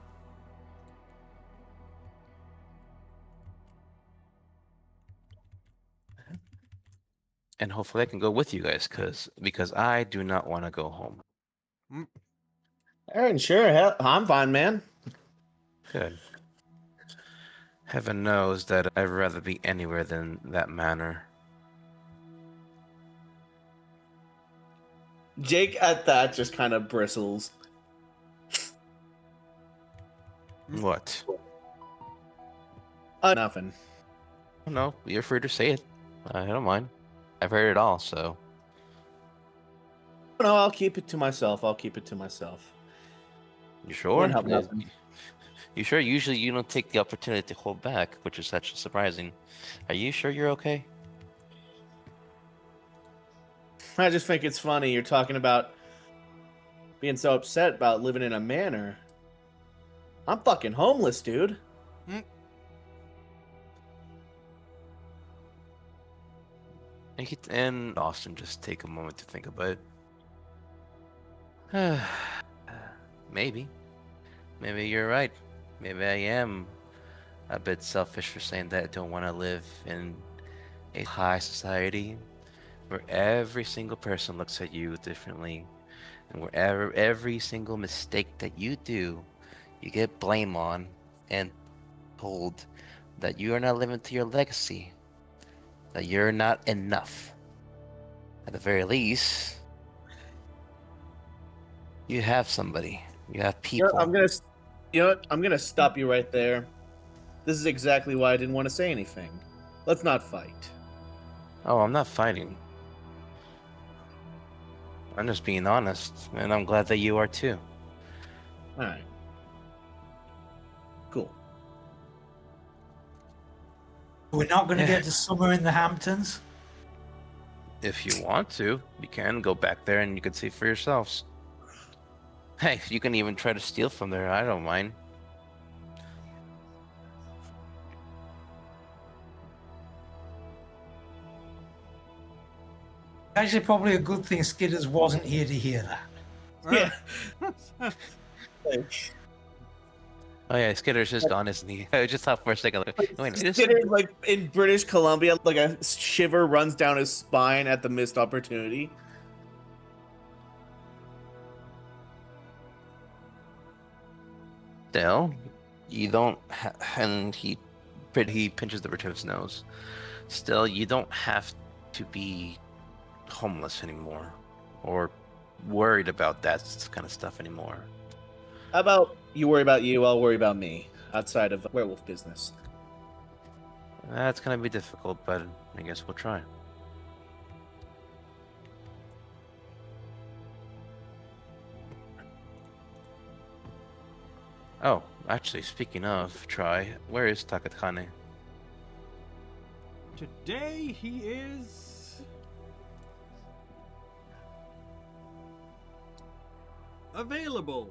And hopefully I can go with you guys, because I do not want to go home. Aaron, sure. Hell, I'm fine, man. Good. Heaven knows that I'd rather be anywhere than that manor. Jake at that just kind of bristles. What? Nothing. No, you're free to say it. I don't mind. I've heard it all, so. No, I'll keep it to myself. I'll keep it to myself. You sure? Won't help nothing. You sure? Usually you don't take the opportunity to hold back, which is actually surprising. Are you sure you're okay? I just think it's funny. You're talking about being so upset about living in a manor. I'm fucking homeless, dude. And Austin, just take a moment to think about it. Maybe. Maybe you're right. Maybe I am a bit selfish for saying that I don't want to live in a high society where every single person looks at you differently, and where every single mistake that you do, you get blamed on and told that you are not living to your legacy, that you're not enough. At the very least, you have somebody. You have people. You know what? I'm gonna stop you right there. This is exactly why I didn't want to say anything. Let's not fight. Oh, I'm not fighting. I'm just being honest, and I'm glad that you are too. All right. Cool. We're not going to get to summer in the Hamptons. If you want to, you can go back there and you can see for yourselves. Hey, you can even try to steal from there. I don't mind. Actually, probably a good thing Skitters wasn't here to hear that. Yeah. Oh yeah, Skitter's just gone, isn't he? I just thought for a second. Wait, Skitters, like in British Columbia, like a shiver runs down his spine at the missed opportunity. Still, you don't. And he pinches the bridge of his nose. Still, you don't have to be homeless anymore, or worried about that kind of stuff anymore. How about you worry about you, I'll worry about me, outside of werewolf business. That's gonna be difficult, but I guess we'll try. Oh, actually, speaking of try, where is Takatane? today he is available.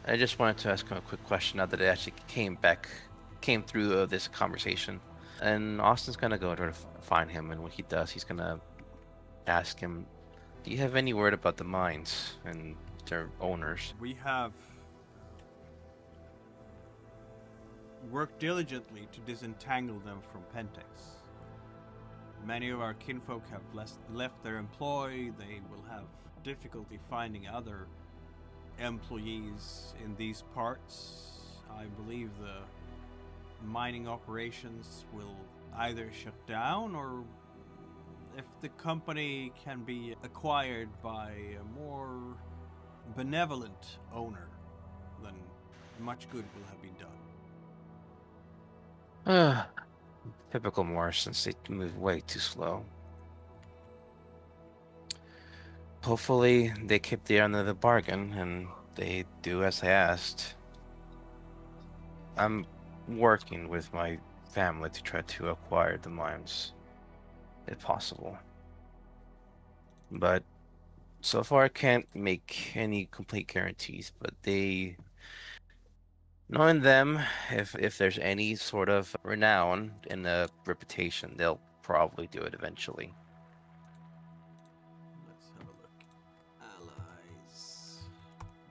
I just wanted to ask him a quick question now that it actually came through this conversation. And Austin's gonna go to find him, and when he does, he's gonna ask him, do you have any word about the mines and their owners? We have worked diligently to disentangle them from Pentex. Many of our kinfolk have left their employ. They will have difficulty finding other employees in these parts. I believe the mining operations will either shut down, or if the company can be acquired by a more benevolent owner, then much good will have been done. Typical Morrisons, they move way too slow. Hopefully they keep the end of the bargain and they do as I asked. I'm working with my family to try to acquire the mines, if possible. But so far I can't make any complete guarantees, but knowing them, if there's any sort of renown and a reputation, they'll probably do it eventually. Let's have a look. Allies.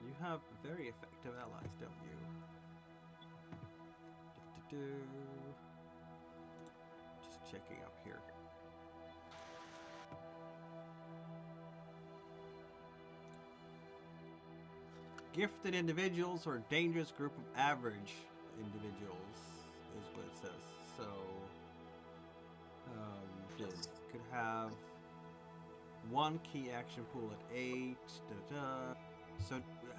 You have very effective allies, don't you? Just checking up here. Gifted individuals or dangerous group of average individuals is what it says. So, could have one key action pool at 8. So,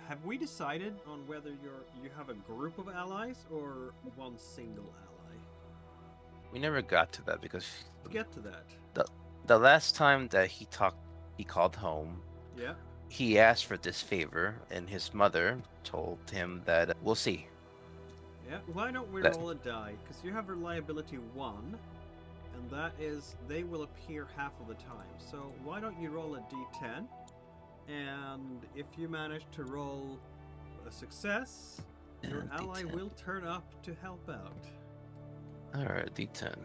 have we decided on whether you have a group of allies or one single ally? We never got to that because Let's get to that. the last time that he called home. Yeah. He asked for this favor, and his mother told him that we'll see. Yeah. Why don't we roll a die? Because you have reliability 1, and that is they will appear half of the time. So why don't you roll a d10? And if you manage to roll a success, your ally D10. will turn up to help out. Alright, D10.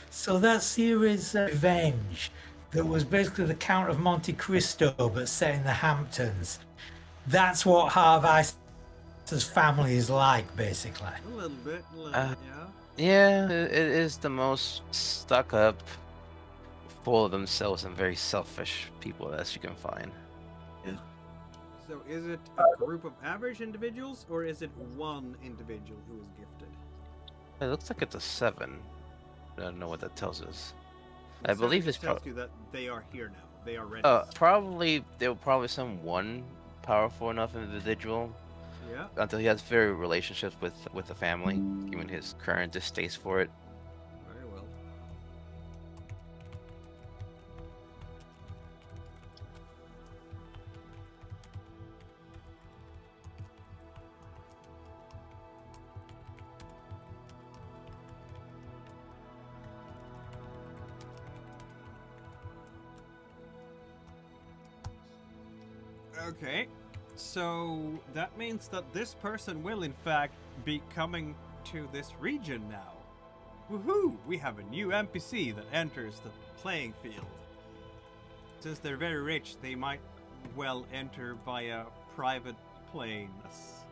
So that series Revenge, that was basically the Count of Monte Cristo but set in the Hamptons. That's what Heart of Ice's family is like, basically. A little bit, yeah. yeah. Yeah, it is the most stuck up, full of themselves and very selfish people as you can find. So is it a group of average individuals, or is it one individual who is gifted? It looks like it's a 7. I don't know what that tells us. I So believe it it's tells you that they are here now. They are ready. there will probably some one powerful enough individual Yeah. until he has very relationships with the family, given his current distaste for it. Very well. Okay, so that means that this person will in fact be coming to this region now. Woohoo! We have a new NPC that enters the playing field. Since they're very rich, they might well enter via private plane. Is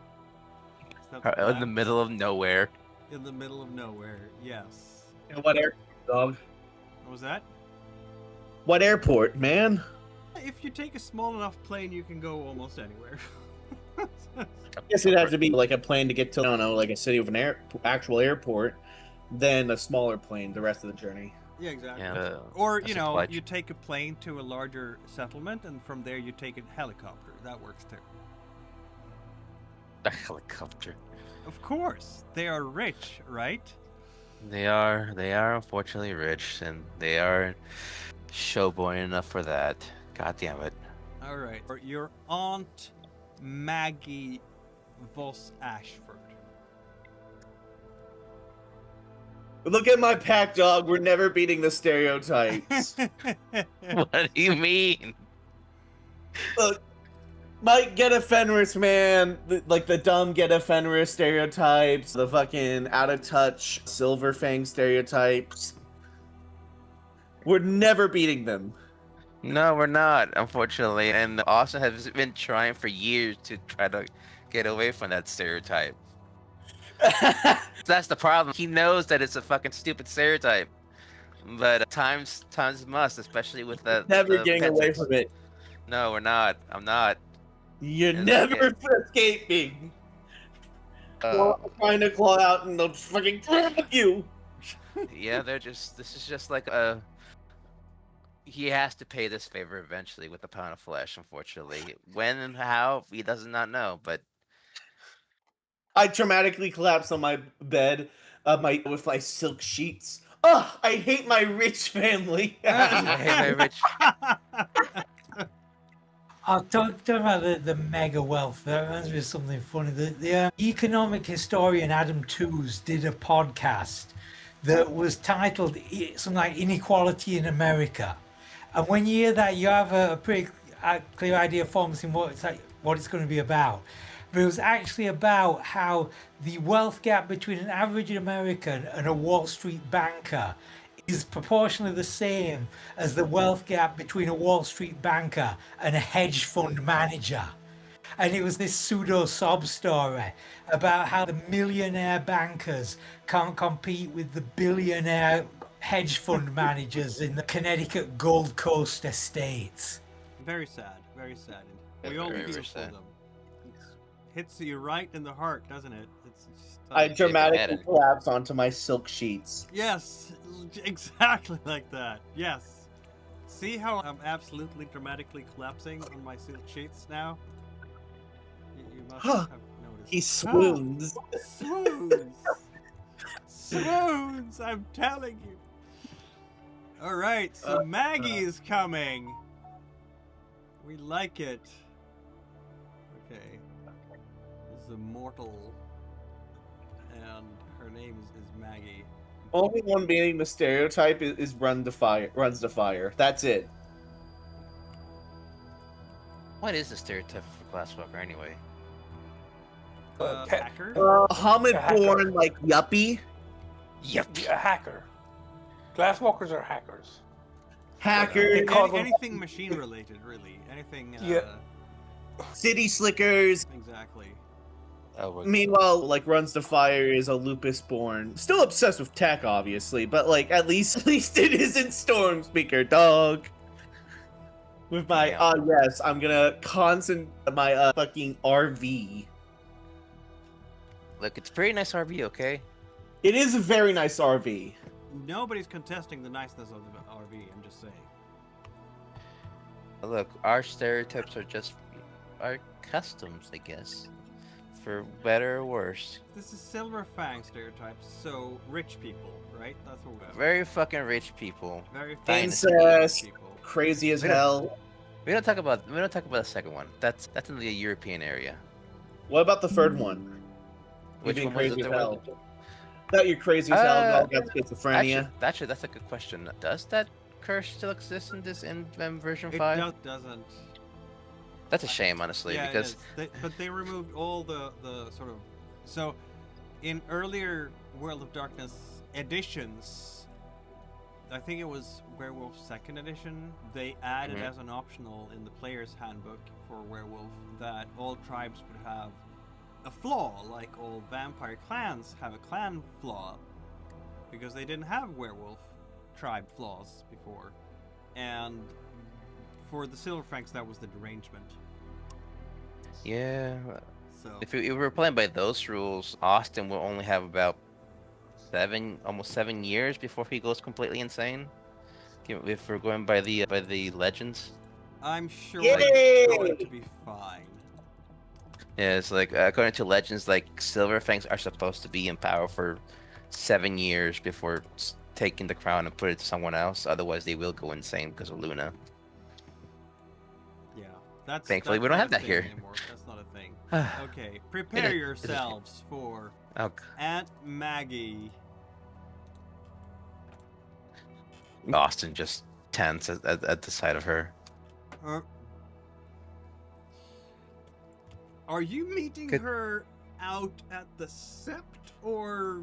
that the In the plan? middle of nowhere. In the middle of nowhere, yes. And what airport, dog? What was that? What airport, man? If you take a small enough plane, you can go almost anywhere. I guess it'd have to be like a plane to get to, I don't know, like a city of an actual airport, then a smaller plane the rest of the journey. Yeah, exactly. Yeah, Or, a you know, supply you take a plane to a larger settlement, and from there you take a helicopter. That works too. A helicopter. Of course, they are rich, right? They are unfortunately rich, and they are showboy enough for that. God damn it. All right. Or your Aunt Maggie Voss Ashford. Look at my pack, dog. We're never beating the stereotypes. What do you mean? Look, Mike, get a Fenris, man. Like the dumb get a Fenris stereotypes, the fucking out of touch Silver Fang stereotypes. We're never beating them. No, we're not, unfortunately. And Austin has been trying for years to try to get away from that stereotype. That's the problem. He knows that it's a fucking stupid stereotype. But times must, especially with the Never the getting away Pentex. from it. No, we're not. I'm not. You're It's never okay. escaping. Uh, Trying to claw out and they'll fucking grab you. yeah, this is just like he has to pay this favor eventually with a pound of flesh, unfortunately. When and how, he does not know, but I dramatically collapsed on my bed with my silk sheets. Ugh, I hate my rich family. Hey, Rich. I'll talk about the mega wealth. That reminds me of something funny. The economic historian Adam Tooze did a podcast that was titled something like Inequality in America. And when you hear that, you have a pretty clear idea forming what it's going to be about. But it was actually about how the wealth gap between an average American and a Wall Street banker is proportionally the same as the wealth gap between a Wall Street banker and a hedge fund manager. And it was this pseudo sob story about how the millionaire bankers can't compete with the billionaire hedge fund managers in the Connecticut Gold Coast estates. Very sad. Very sad. Yeah, We all very, feel very for sad. them. It hits you right in the heart, doesn't it? It's just, I dramatically Added. collapsed onto my silk sheets. Yes, exactly like that. Yes. See how I'm absolutely dramatically collapsing on my silk sheets now? You must have noticed. He swoons. Swoons! Swoons! I'm telling you. Alright, so Maggie is coming. We like it. Okay. This is a mortal. And her name is Maggie. Only one being the stereotype is runs to fire. That's it. What is the stereotype for Glasswalker anyway? Hacker? Hamid-born, like, yuppie. Yep. A hacker. Glasswalkers are hackers. Hacker. They call them- Anything machine related, really. Anything. Yeah. City slickers. Exactly. Oh, we're- Meanwhile, like, runs to fire is a lupus-born. Still obsessed with tech, obviously, but, like, at least it isn't Stormspeaker, dog. With my, Damn. yes, I'm gonna concentrate my, fucking RV. Look, it's a pretty nice RV, okay? It is a very nice RV. Nobody's contesting the niceness of the RV, I'm just saying. Look, our stereotypes are just our customs, I guess. For better or worse. This is Silver Fang stereotypes, so rich people, right? That's what we're Very fucking rich people. very Dynasty Incest. people. Crazy as We don't- hell. We don't talk about the second one. That's in the European area. What about the third one? Which being one was crazy the as third hell. one? That you're crazy as hell, dog got schizophrenia. Actually, that's a good question. Does that curse still exist in this in version It 5? doesn't. That's a shame, honestly, Yeah, because but they removed all the sort of. So, in earlier World of Darkness editions, I think it was Werewolf 2nd edition, they added Mhm. as an optional in the player's handbook for Werewolf that all tribes would have a flaw, like all vampire clans have a clan flaw, because they didn't have werewolf tribe flaws before. And for the Silverfangs, that was the derangement. yeah, So if we were playing by those rules, Austin will only have about almost 7 years before he goes completely insane. If we're going by the legends. I'm sure Yay! it's going to be fine. Yeah, it's like according to legends, like Silverfangs are supposed to be in power for 7 years before taking the crown and put it to someone else. Otherwise, they will go insane because of Luna. Yeah, that's Thankfully, that's we don't not have a that thing here. anymore. That's not a thing. Oh, Okay, prepare It is- yourselves for God. Aunt Maggie. Austin just tense at the sight of her. Uh, are you meeting Good. her out at the Sept, or,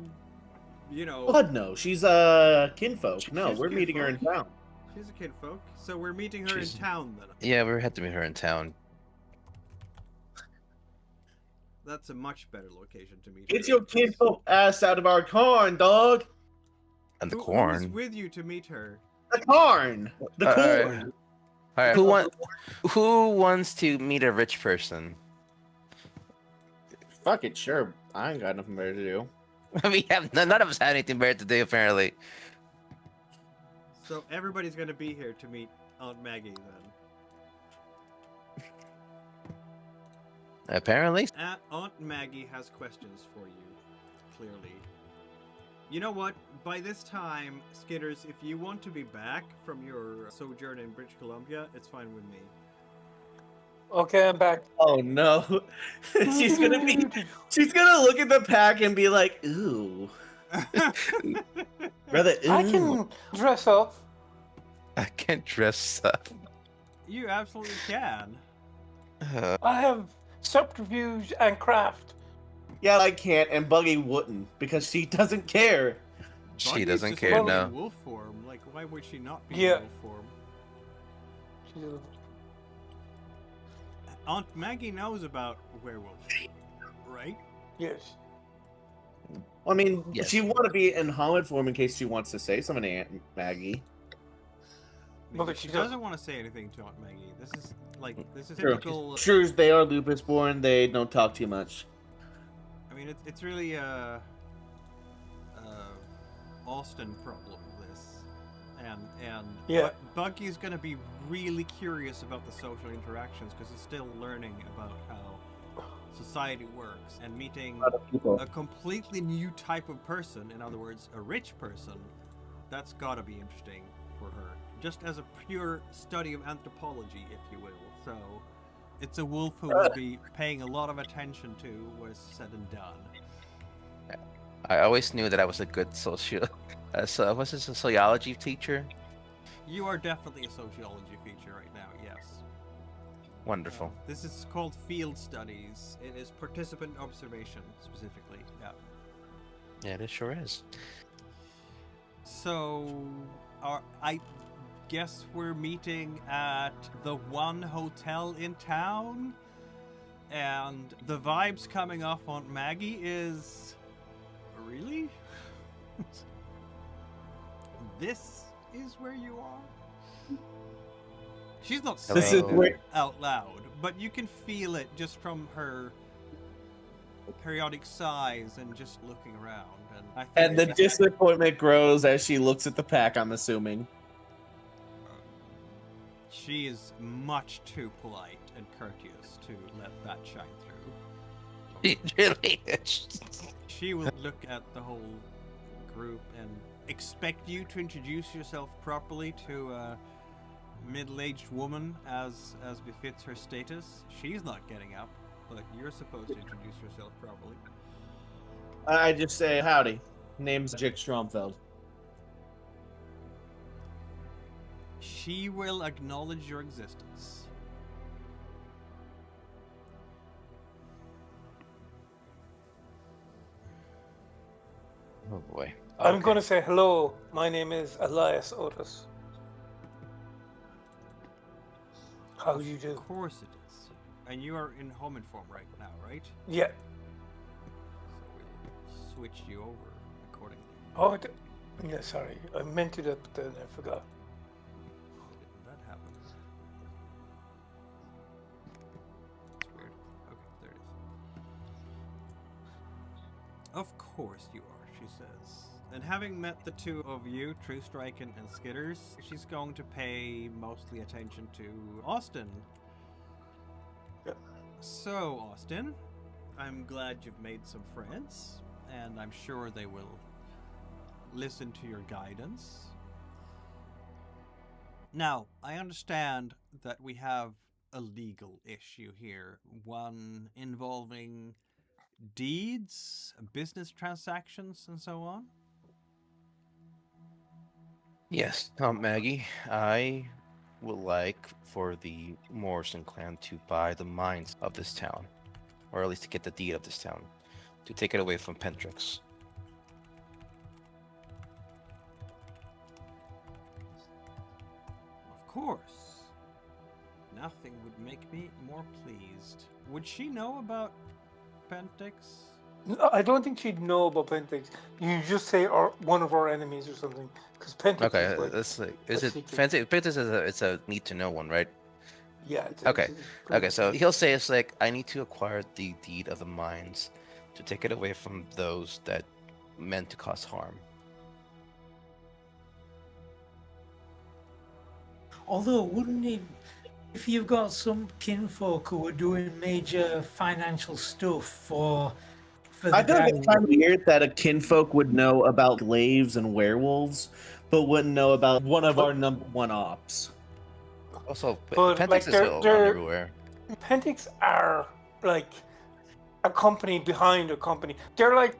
you know... God, no. She's kinfolk. No, She's we're meeting her in kinfolk. town. She's a kinfolk, so we're meeting her She's- in town then. Yeah, we had to meet her in town. That's a much better location to meet Get her. your kinfolk ass out of our corn, dog. And the Who's corn. with you to meet her? The corn. The Alright. corn. All right, who wants to meet a rich person? Fuck it, sure. I ain't got nothing better to do. We have none of us had anything better to do apparently. So everybody's gonna be here to meet Aunt Maggie then. Apparently. Aunt Maggie has questions for you, clearly. You know what? By this time, Skitters, if you want to be back from your sojourn in British Columbia, it's fine with me. Okay, I'm back. Oh no. She's gonna look at the pack and be like, ooh. Brother, ooh. I can dress up. I can't dress up. You absolutely can. I have subterfuge and craft. Yeah, I can't, and Buggy wouldn't, because she doesn't care. She Buggy's doesn't just care, in no. wolf form. Like, why would she not be Yeah. in wolf form? Aunt Maggie knows about werewolves, right? Yes. I mean, Yes. she want to be in Hollid form in case she wants to say something to Aunt Maggie. But Because she she doesn't. doesn't want to say anything to Aunt Maggie. This is True. typical. Shrews, they are lupus born, they don't talk too much. I mean, it's really a Austin problem. This, and Yeah. Buggy's gonna be really curious about the social interactions because he's still learning about how society works and meeting A lot of people. a completely new type of person. In other words, a rich person. That's gotta be interesting for her, just as a pure study of anthropology, if you will. So, it's a wolf who will be paying a lot of attention to what is said and done. I always knew that I was a good what's this, a sociology teacher? You are definitely a sociology feature right now, yes. Wonderful. This is called field studies. It is participant observation, specifically, yeah. Yeah, it sure is. So, I guess we're meeting at the one hotel in town, and the vibes coming off Aunt Maggie is... Really? This is where you are? She's not Hello. This is saying where it out loud, but you can feel it just from her periodic sighs and just looking around. And I think and the she's- disappointment grows as she looks at the pack, I'm assuming. She is much too polite and courteous to let that shine through. It really is. She will look at the whole group and expect you to introduce yourself properly to a middle-aged woman as befits her status. She's not getting up, but you're supposed to introduce yourself properly. I just say, howdy. Name's Jake Stromfeld. She will acknowledge your existence. Oh boy. I'm Okay. gonna say hello. My name is Elias Otis. How do you do? Of course it is. And you are in home form right now, right? Yeah. So we'll switch you over accordingly. Oh, yeah. Sorry, I meant to do that, but then I forgot. How did that happen? That's weird. Okay, there it is. Of course you are, she says. And having met the two of you, True Strike and Skitters, she's going to pay mostly attention to Austin. Yep. So, Austin, I'm glad you've made some friends, and I'm sure they will listen to your guidance. Now, I understand that we have a legal issue here, one involving deeds, business transactions, and so on. Yes, Aunt Maggie, I would like for the Morrison clan to buy the mines of this town, or at least to get the deed of this town, to take it away from Pentex. Of course. Nothing would make me more pleased. Would she know about Pentex? No, I don't think she'd know about Pentex. You just say one of our enemies or something, because Pentex Okay, is like that's like, a is it secret. fancy? Pentex is it's a need to know one, right? Yeah. Okay, it's okay. So he'll say it's like I need to acquire the deed of the mines to take it away from those that meant to cause harm. Although, wouldn't it, if you've got some kinfolk who are doing major financial stuff for the I think it's town, kind of weird that a kinfolk would know about glaives and werewolves, but wouldn't know about one of our number one ops. Also, But Pentex like is all around everywhere. Pentex are like a company behind a company. They're like,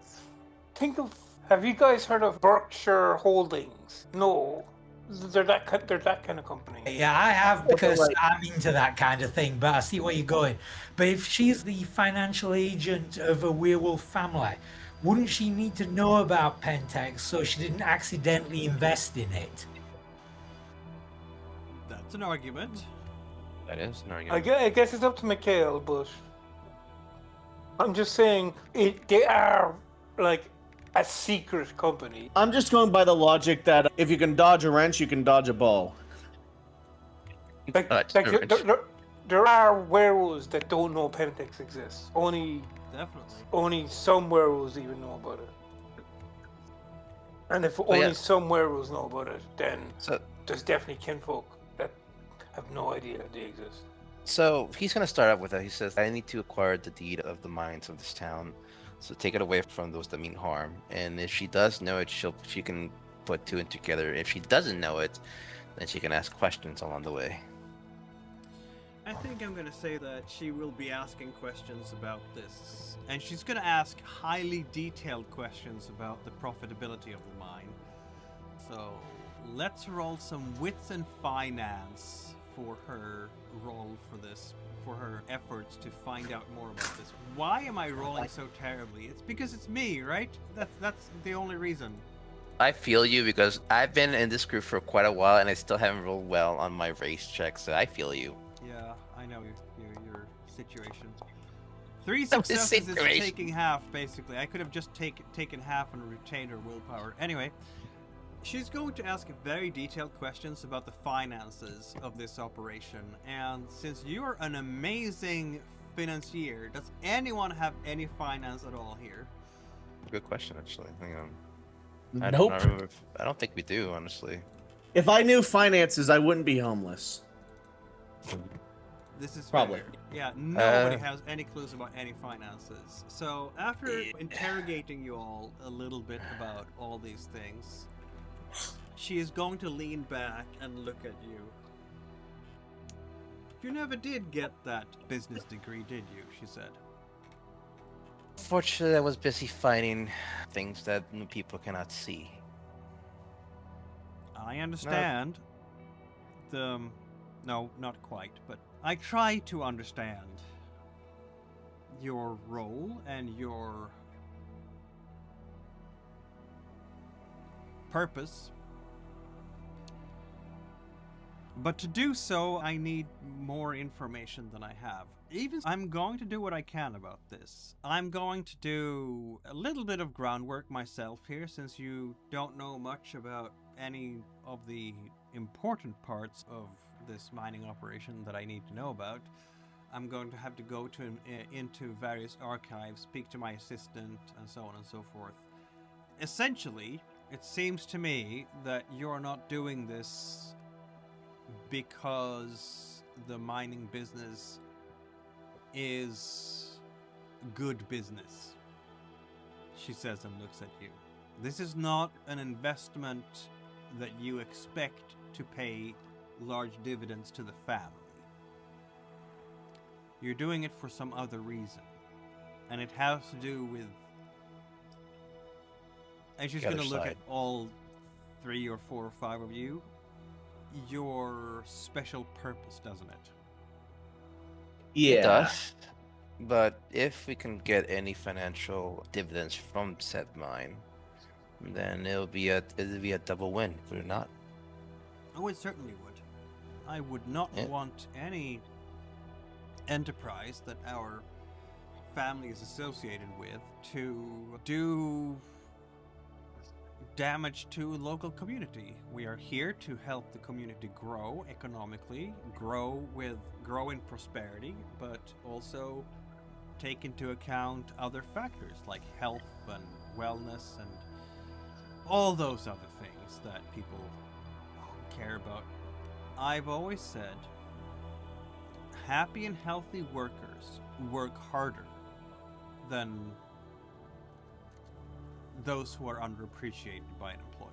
think of. Have you guys heard of Berkshire Holdings? No, they're that kind of company. yeah, I have, because I'm into that kind of thing, but I see where you're going. But if she's the financial agent of a werewolf family, wouldn't she need to know about Pentex so she didn't accidentally invest in it? That's an argument. That is an I argument. guess it's up to Mikhail, but I'm just saying they are like a secret company. I'm just going by the logic that if you can dodge a wrench, you can dodge a ball. Like there are werewolves that don't know Pentex exists. Definitely. Only some werewolves even know about it. And if only some werewolves know about it, then there's definitely kinfolk that have no idea they exist. So he's gonna start out with that. He says, "I need to acquire the deed of the mines of this town, so take it away from those that mean harm. And if she does know it, she can put two and together. If she doesn't know it, then she can ask questions along the way." I think I'm gonna say that she will be asking questions about this. And she's gonna ask highly detailed questions about the profitability of the mine. So let's roll some wits and finance for her roll for this, for her efforts to find out more about this. Why am I rolling so terribly? It's because it's me, right? That's the only reason. I feel you because I've been in this group for quite a while and I still haven't rolled well on my race check, so I feel you. Yeah, I know your situation. 3 successes is taking half, basically. I could have just taken half and retained her willpower. Anyway, she's going to ask very detailed questions about the finances of this operation. And since you are an amazing financier, does anyone have any finance at all here? Good question, actually. Hang on. Nope. I don't think we do, honestly. If I knew finances, I wouldn't be homeless. This is Probably. fair. Yeah, nobody has any clues about any finances. So after interrogating you all a little bit about all these things, she is going to lean back and look at you. You never did get that business degree, did you? She said. Fortunately, I was busy fighting things that people cannot see. I understand. No, not quite, but I try to understand your role and your purpose. But to do so, I need more information than I have. I'm going to do what I can about this. I'm going to do a little bit of groundwork myself here, since you don't know much about any of the important parts of this mining operation that I need to know about. I'm going to have to go into various archives, speak to my assistant, and so on and so forth. Essentially, it seems to me that you're not doing this because the mining business is good business, she says and looks at you. This is not an investment that you expect to pay large dividends to the family. You're doing it for some other reason. And it has to do with... And she's going to look at all 3 or 4 or 5 of you, your special purpose, doesn't it? Yeah. It does. But if we can get any financial dividends from said mine, then it'll be a double win. Would it not? Oh, it certainly would. I would not Yeah. want any enterprise that our family is associated with to do damage to local community. We are here to help the community grow economically, grow in prosperity, but also take into account other factors like health and wellness and all those other things that people care about. I've always said happy and healthy workers work harder than those who are underappreciated by an employer.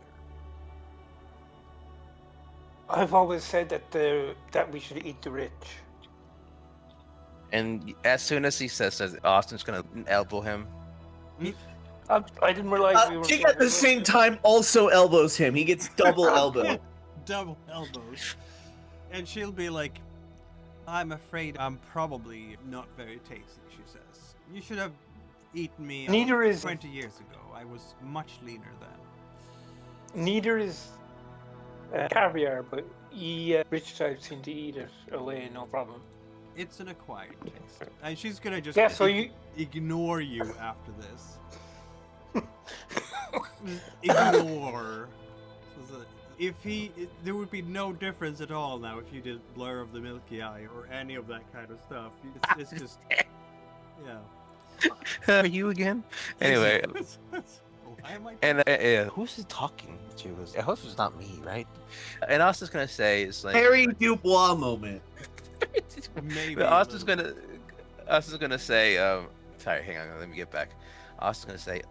I've always said that we should eat the rich. And as soon as he says that, Austin's gonna elbow him. I didn't realize we were. Chick at the same time also elbows him. He gets double elbow. Double elbows. And she'll be like, I'm afraid I'm probably not very tasty, she says. You should have eaten me Neither is 20 years ago. I was much leaner then. Neither is caviar, but rich types seem to eat it away, no problem. It's an acquired taste. And she's gonna just Yeah, so you. ignore you after this. Ignore. There would be no difference at all now if you did Blur of the Milky Eye or any of that kind of stuff. It's just, yeah. Are you again? Anyway, Why am I? and who's he talking to? I hope it's not me, right? And Austin's gonna say, "It's like Harry Dubois moment. Maybe. But Austin's gonna say, sorry, hang on, let me get back. Austin's gonna say,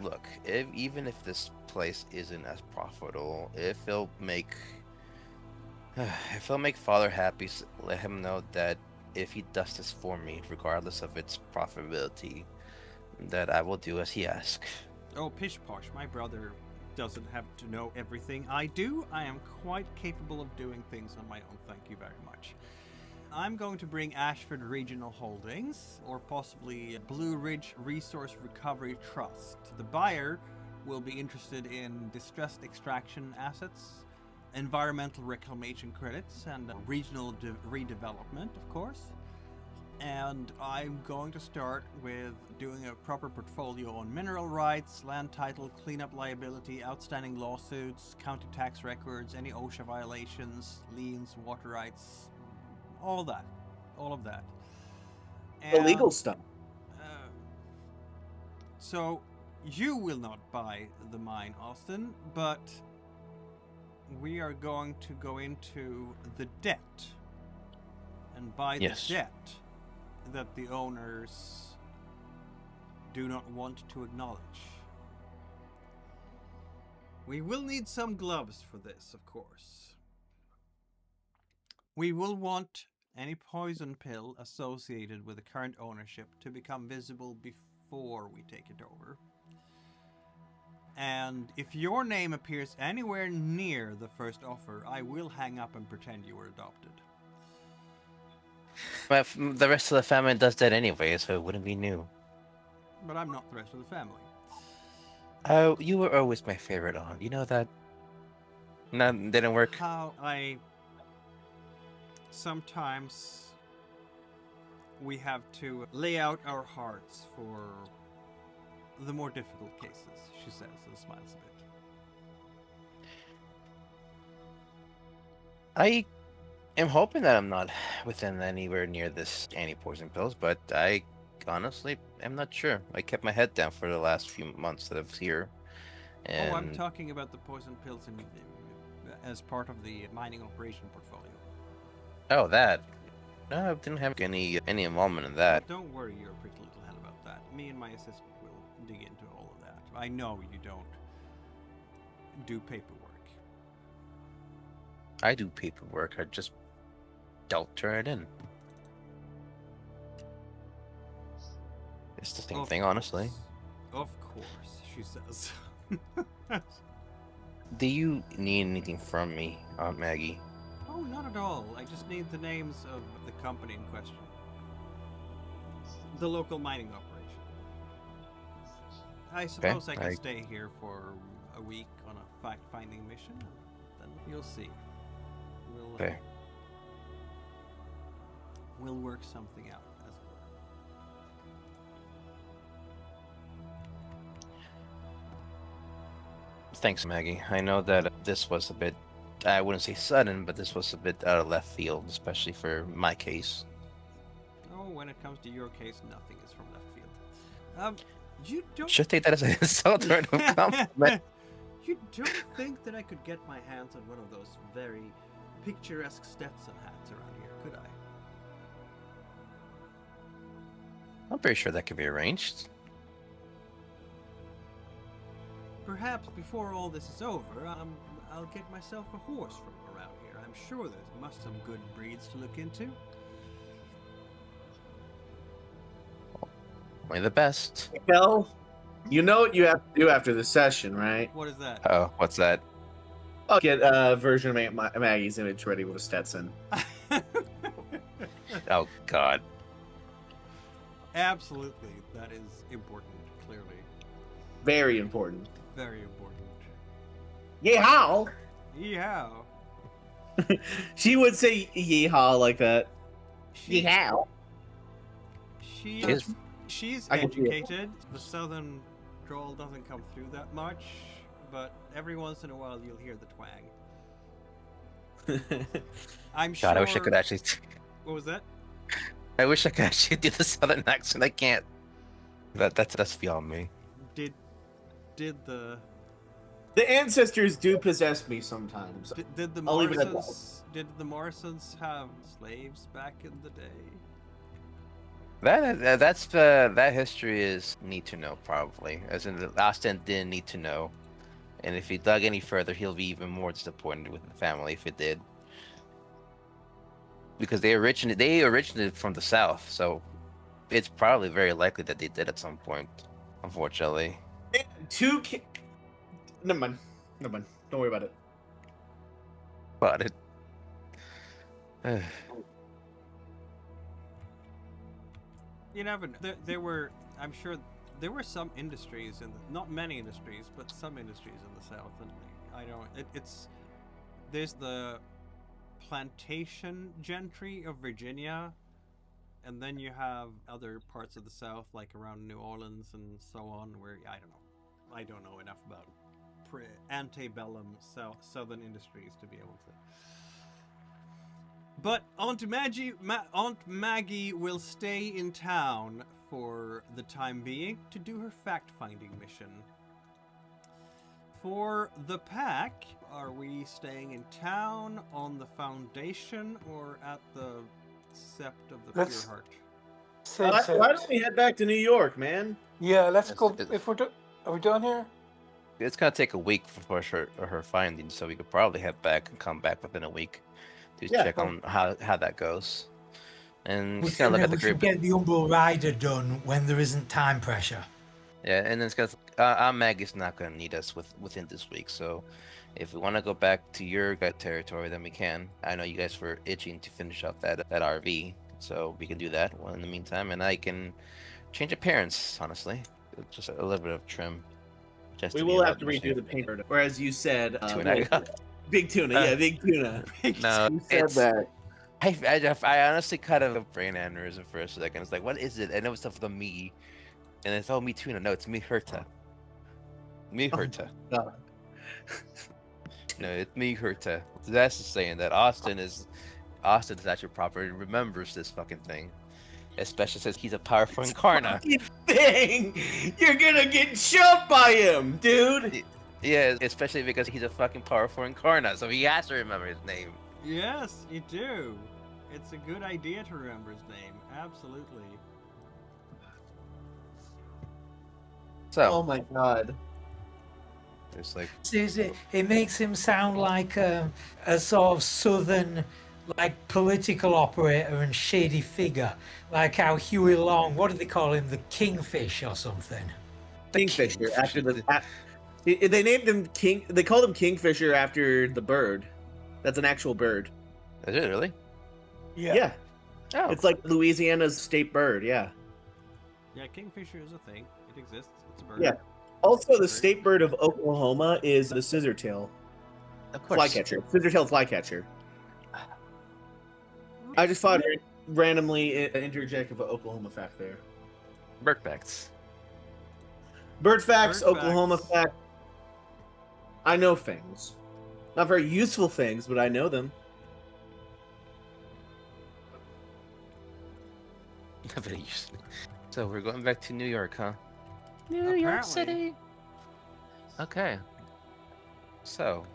look, even if this place isn't as profitable, if it'll make Father happy, let him know that if he does this for me, regardless of its profitability, that I will do as he asks." Oh, pish posh, my brother doesn't have to know everything I do. I am quite capable of doing things on my own, thank you very much. I'm going to bring Ashford Regional Holdings, or possibly Blue Ridge Resource Recovery Trust. The buyer will be interested in distressed extraction assets, environmental reclamation credits, and regional redevelopment, of course. And I'm going to start with doing a proper portfolio on mineral rights, land title, cleanup liability, outstanding lawsuits, county tax records, any OSHA violations, liens, water rights, all of that. The legal stuff. So you will not buy the mine, Austin, but we are going to go into the debt and buy Yes. the debt that the owners do not want to acknowledge. We will need some gloves for this, of course. We will want any poison pill associated with the current ownership to become visible before we take it over. And if your name appears anywhere near the first offer, I will hang up and pretend you were adopted. But the rest of the family does that anyway, so it wouldn't be new. But I'm not the rest of the family. Oh, you were always my favorite aunt. You know that? No, didn't work. Sometimes we have to lay out our hearts for the more difficult cases, she says and smiles a bit. I am hoping that I'm not within anywhere near this anti-poison pills, but I honestly am not sure. I kept my head down for the last few months that I was here. And... Oh, I'm talking about the poison pills as part of the mining operation portfolio. Oh, that. No, I didn't have any involvement in that. Don't worry your pretty little head about that. Me and my assistant will dig into all of that. I know you don't do paperwork. I do paperwork. I just don't turn it in. It's the same thing, honestly. Of course, she says. Do you need anything from me, Aunt Maggie? Oh, not at all. I just need the names of the company in question. The local mining operation. I suppose I can stay here for a week on a fact-finding mission, and then you'll see. We'll work something out, as it were. Thanks, Maggie. I know that this was a bit, I wouldn't say sudden, but this was a bit out of left field, especially for my case. Oh, when it comes to your case, nothing is from left field. You don't... Should take that as an insult or a compliment. You don't think that I could get my hands on one of those very picturesque Stetson hats around here, could I? I'm pretty sure that could be arranged. Perhaps before all this is over, I'll get myself a horse from around here. I'm sure there's must some good breeds to look into. Only the best. Well, you know what you have to do after the session, right? What is that? Oh, what's that? I'll get a version of Maggie's image ready with a Stetson. Oh, God. Absolutely. That is important, clearly. Very important. Very important. Yeehaw! Yeehaw. She would say yeehaw like that. She- Yeehaw. She's I can see it. educated. The southern drawl doesn't come through that much, but every once in a while you'll hear the twang. I'm sure. God, I wish I could actually. What was that? I wish I could actually do the southern accent. I can't. That's beyond me. Did the The ancestors do possess me sometimes. did the I'll leave it at Morrisons have slaves back in the day? That history is need to know probably, as in Austin didn't need to know, and if he dug any further, he'll be even more disappointed with the family if it did, because they originated from the south, so it's probably very likely that they did at some point. Unfortunately, Never mind. Don't worry about it. but it. You never know. There were, I'm sure, there were some industries not many industries, but some industries in the south, and I don't. There's the plantation gentry of Virginia, and then you have other parts of the south, like around New Orleans and so on, where I don't know enough about antebellum southern industries to be able to. But Aunt Maggie will stay in town for the time being to do her fact-finding mission. For the pack, are we staying in town, on the Foundation, or at the Sept of the Pure Heart? Why don't we head back to New York, man? Yeah, let's go. It's- If are we done here? It's gonna take a week for her findings, so we could probably head back and come back within a week to check on how that goes. And We just gonna look at the should group. get the Umbral Rider done when there isn't time pressure. Yeah, and then it's gonna. Aunt Maggie's not gonna need us within this week, so if we want to go back to your gut territory, then we can. I know you guys were itching to finish up that RV, so we can do that. Well, in the meantime, and I can change appearance. Honestly, just a little bit of trim. Just We to be will a have to lot more redo the paint. Or as you said, Tuna. big tuna. Yeah, big tuna. No, You said that. I honestly kind of a brain aneurysm for a second. It's like, what is it? And it was stuff with a me, and it's me tuna. No, it's Mirherta. Mirherta. God. No, it's Mirherta. That's just saying that Austin is actually proper and remembers this fucking thing, especially since he's a powerful incarna. Fucking thing! You're gonna get shoved by him, dude! Yeah, especially because he's a fucking powerful incarna, so he has to remember his name. Yes, you do. It's a good idea to remember his name. Absolutely. So Oh my god. there's like It makes him sound like a sort of southern, like political operator and shady figure, like how Huey Long, what do they call him, the Kingfish or something? Kingfisher. After the They named him King. They called him Kingfisher after the bird. That's an actual bird. Is it really? Yeah. Oh. It's like Louisiana's state bird. Yeah. Yeah, kingfisher is a thing. It exists. It's a bird. Yeah. Also, the state bird of Oklahoma is the scissortail Of course. flycatcher. Scissortail flycatcher. I just thought I'd randomly interject with an Oklahoma fact there. Bird facts. Bird facts, Bird Oklahoma facts. fact. I know things. Not very useful things, but I know them. Very useful. So we're going back to New York, huh? New Apparently. York City. Okay. So,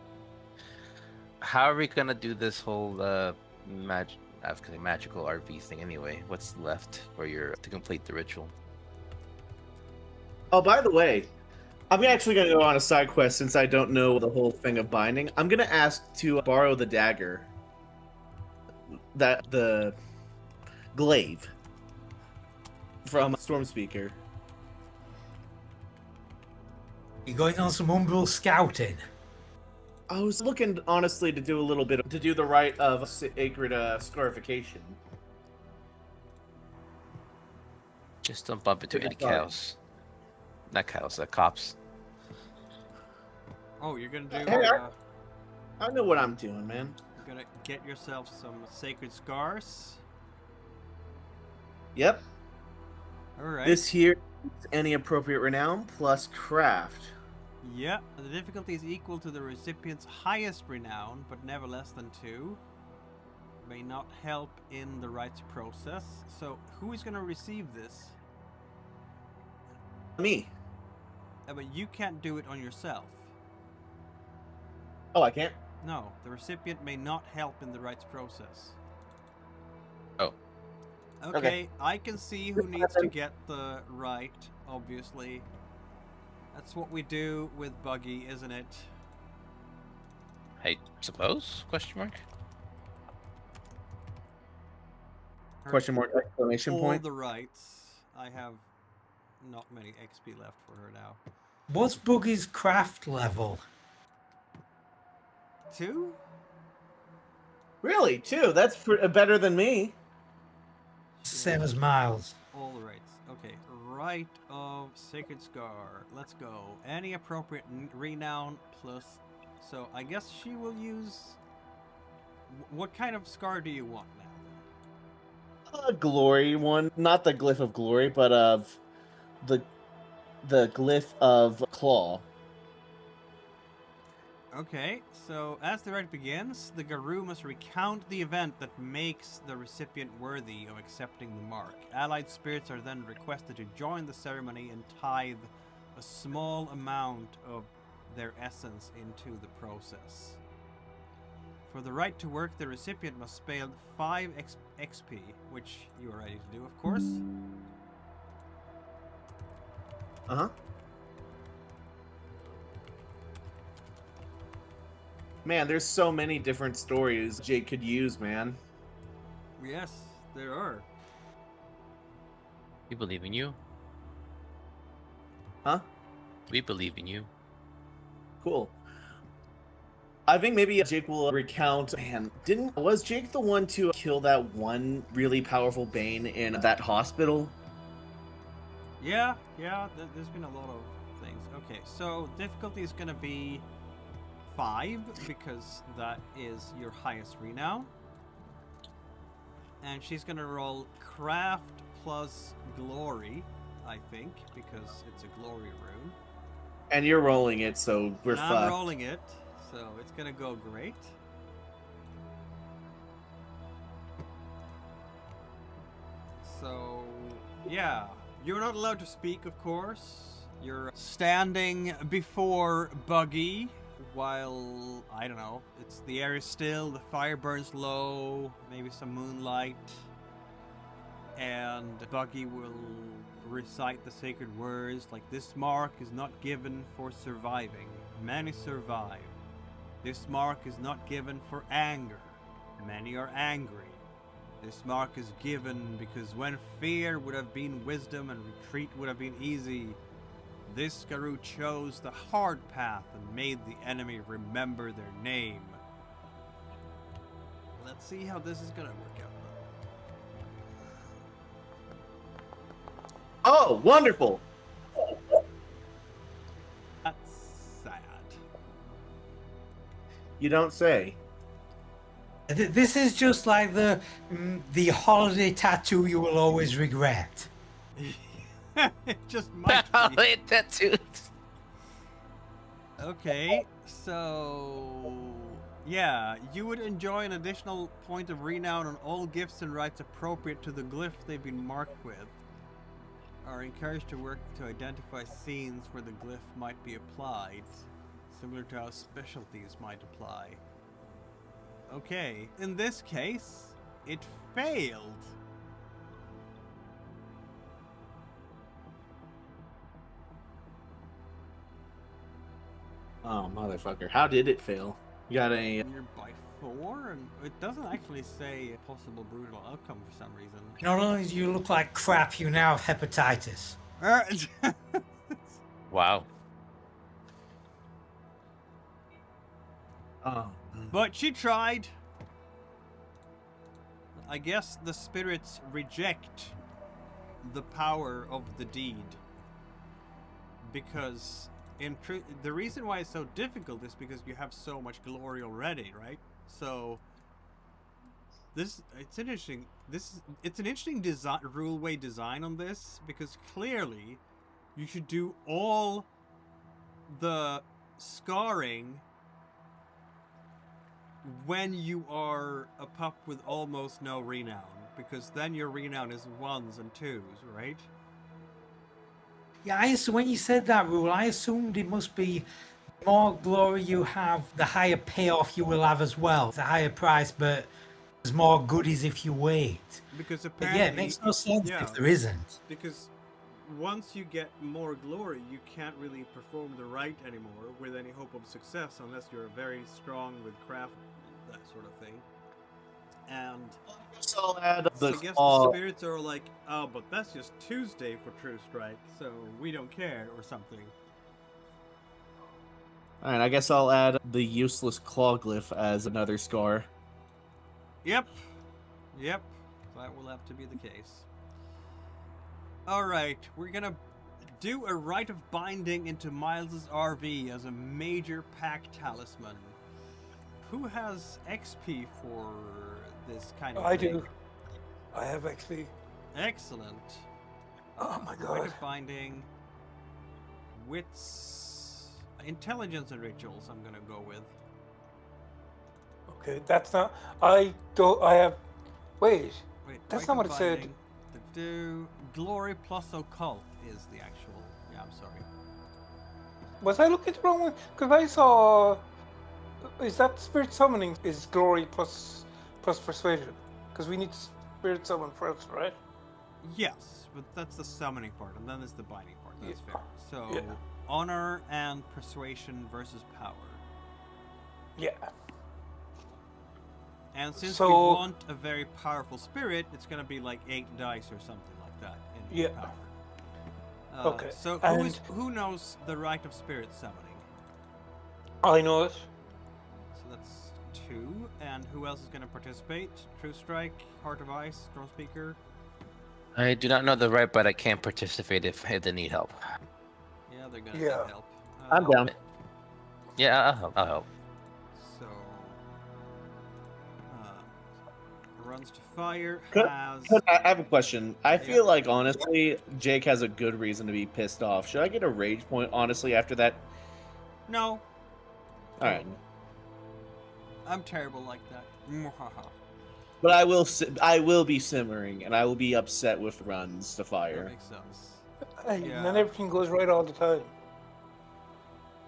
how are we gonna do this whole magical RV thing anyway? What's left for to complete the ritual? Oh, by the way, I'm actually going to go on a side quest since I don't know the whole thing of binding. I'm going to ask to borrow the dagger. The glaive from Stormspeaker. You going on some Umbral scouting? I was looking, honestly, to do a little bit to do the rite of sacred scarification. Just don't bump into any Sorry. cows. Not cows, cops. Oh, you're gonna do. Hey, I know what I'm doing, man. You're gonna get yourself some sacred scars. Yep. All right. This here is any appropriate renown plus craft. Yeah, the difficulty is equal to the recipient's highest renown, but never less than 2. May not help in the rites process. So, who is going to receive this? Me. But you can't do it on yourself. Oh, I can't? No, the recipient may not help in the rites process. Oh. Okay, I can see who needs to get the rite, obviously. That's what we do with Buggy, isn't it? I suppose? Question mark. Question mark, exclamation All point. the rites. I have not many XP left for her now. What's Buggy's craft level? 2? Really? 2? That's better than me. Same as Miles. All the rites. Okay, Rite of Sacred Scar. Let's go. Any appropriate renown plus. So I guess she will use. What kind of scar do you want now? A glory one, not the glyph of glory, but of the glyph of claw. Okay, so as the rite begins, the Garou must recount the event that makes the recipient worthy of accepting the mark. Allied spirits are then requested to join the ceremony and tithe a small amount of their essence into the process. For the rite to work, the recipient must spend 5 XP, which you are ready to do, of course. Uh-huh. Man, there's so many different stories Jake could use, man. Yes, there are. We believe in you. Huh? We believe in you. Cool. I think maybe Jake will recount. Man, was Jake the one to kill that one really powerful Bane in that hospital? Yeah, there's been a lot of things. Okay, so difficulty is gonna be 5 because that is your highest renown. And she's gonna roll craft plus glory, I think, because it's a glory rune. And you're rolling it, so we're And fucked. I'm rolling it, so it's gonna go great. So, yeah. You're not allowed to speak, of course. You're standing before Buggy while, I don't know, the air is still, the fire burns low, maybe some moonlight. And Buggy will recite the sacred words like, "This mark is not given for surviving. Many survive. This mark is not given for anger. Many are angry. This mark is given because when fear would have been wisdom and retreat would have been easy, This Garou chose the hard path and made the enemy remember their name. Let's see how this is gonna work out. Oh, wonderful! That's sad. You don't say. This is just like the holiday tattoo you will always regret. It just might be. Holiday tattoos. Okay, so yeah, you would enjoy an additional point of renown on all gifts and rites appropriate to the glyph they've been marked with. Are encouraged to work to identify scenes where the glyph might be applied, similar to how specialties might apply. Okay, in this case, it failed. Oh, motherfucker. How did it fail? You got a... You're by 4, and it doesn't actually say a possible brutal outcome for some reason. Not only do you look like crap, you now have hepatitis. Wow. Oh. But she tried. I guess the spirits reject the power of the deed. Because in truth, the reason why it's so difficult is because you have so much glory already, right? So it's an interesting design, rule-way design on this, because clearly you should do all the scarring when you are a pup with almost no renown, because then your renown is 1s and 2s, right? Yeah, when you said that rule, I assumed it must be the more glory you have, the higher payoff you will have as well. It's a higher price, but there's more goodies if you wait. Because But apparently, yeah, it makes no sense yeah. if there isn't. Because once you get more glory, you can't really perform the rite anymore with any hope of success unless you're very strong with craft, that sort of thing. And So I'll add so the I guess claw. the spirits are like, oh, but that's just Tuesday for True Strike, so we don't care, or something. Alright, I guess I'll add the useless claw glyph as another scar. Yep. That will have to be the case. Alright, we're gonna do a rite of binding into Miles's RV as a major pack talisman. Who has XP for this kind of I thing? do. I have XP. Excellent. Oh my Rite god. of binding. Wits. Intelligence and rituals, I'm gonna go with. Okay, that's not. I have. Wait. Wait, That's rite not of what it said. binding. Do glory plus occult is the actual. Yeah, I'm sorry. Was I looking at the wrong one? Because I saw. Is that spirit summoning? Is glory plus persuasion? Because we need spirit summon first, right? Yes, but that's the summoning part, and then there's the binding part. That's Yeah. fair. So, Yeah. honor and persuasion versus power. Yeah. And since we So- want a very powerful spirit, it's gonna be like 8 dice or something like that in Yeah. power. Okay, So and- who knows the rite of spirit summoning? I know it. So that's 2. And who else is gonna participate? True Strike, Heart of Ice, Stormspeaker. I do not know the right, but I can participate if they need help. Yeah, they're gonna Yeah. need help. I'm down. Yeah, I'll help. I'll help. So, runs to fire, Could- has... I have a question. I feel Yeah. like, honestly, Jake has a good reason to be pissed off. Should I get a rage point, honestly, after that? No, Alright. I'm terrible like that. But I will be simmering, and I will be upset with runs to That fire. makes sense. And then everything goes right all the time.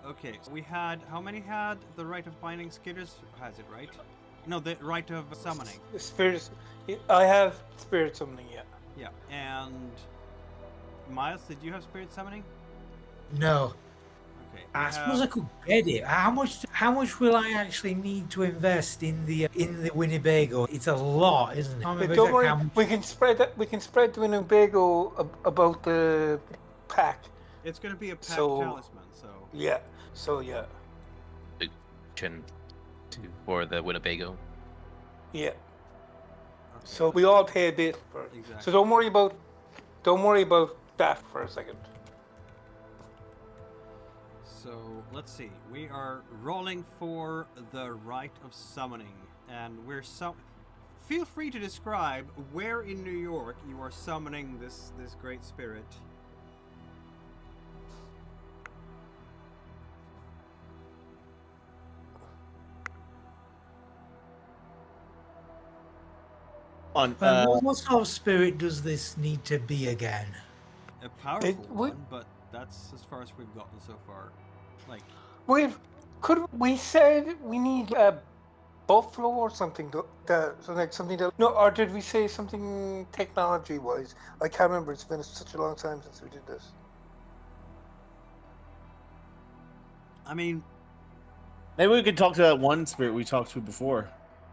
Okay, so we had... How many had the Rite of Binding? Skitters has it, right? No, the Rite of Summoning. The spirits. I have spirit summoning, yeah. Yeah, and... Miles, did you have Spirit Summoning? No. Okay. I we suppose I have- could get it. How much will I actually need to invest in the Winnebago? It's a lot, isn't it? I But remember don't exactly worry, how much- we can spread that. We can spread the Winnebago about the pack. It's gonna be a packed So- talisman, so Yeah. So yeah. Big chin for the Winnebago. Yeah. okay. So we all pay a bit for it. Exactly. So don't worry about that for a second. So let's see. We are rolling for the rite of summoning, and Feel free to describe where in New York you are summoning this great spirit. On What sort of spirit does this need to be again? A powerful would- one, but that's as far as we've gotten so far. Like, We said we need a buffalo or something something to no, or did we say something technology wise? I can't remember. It's been such a long time since we did this. I mean, maybe we could talk to that one spirit we talked to before.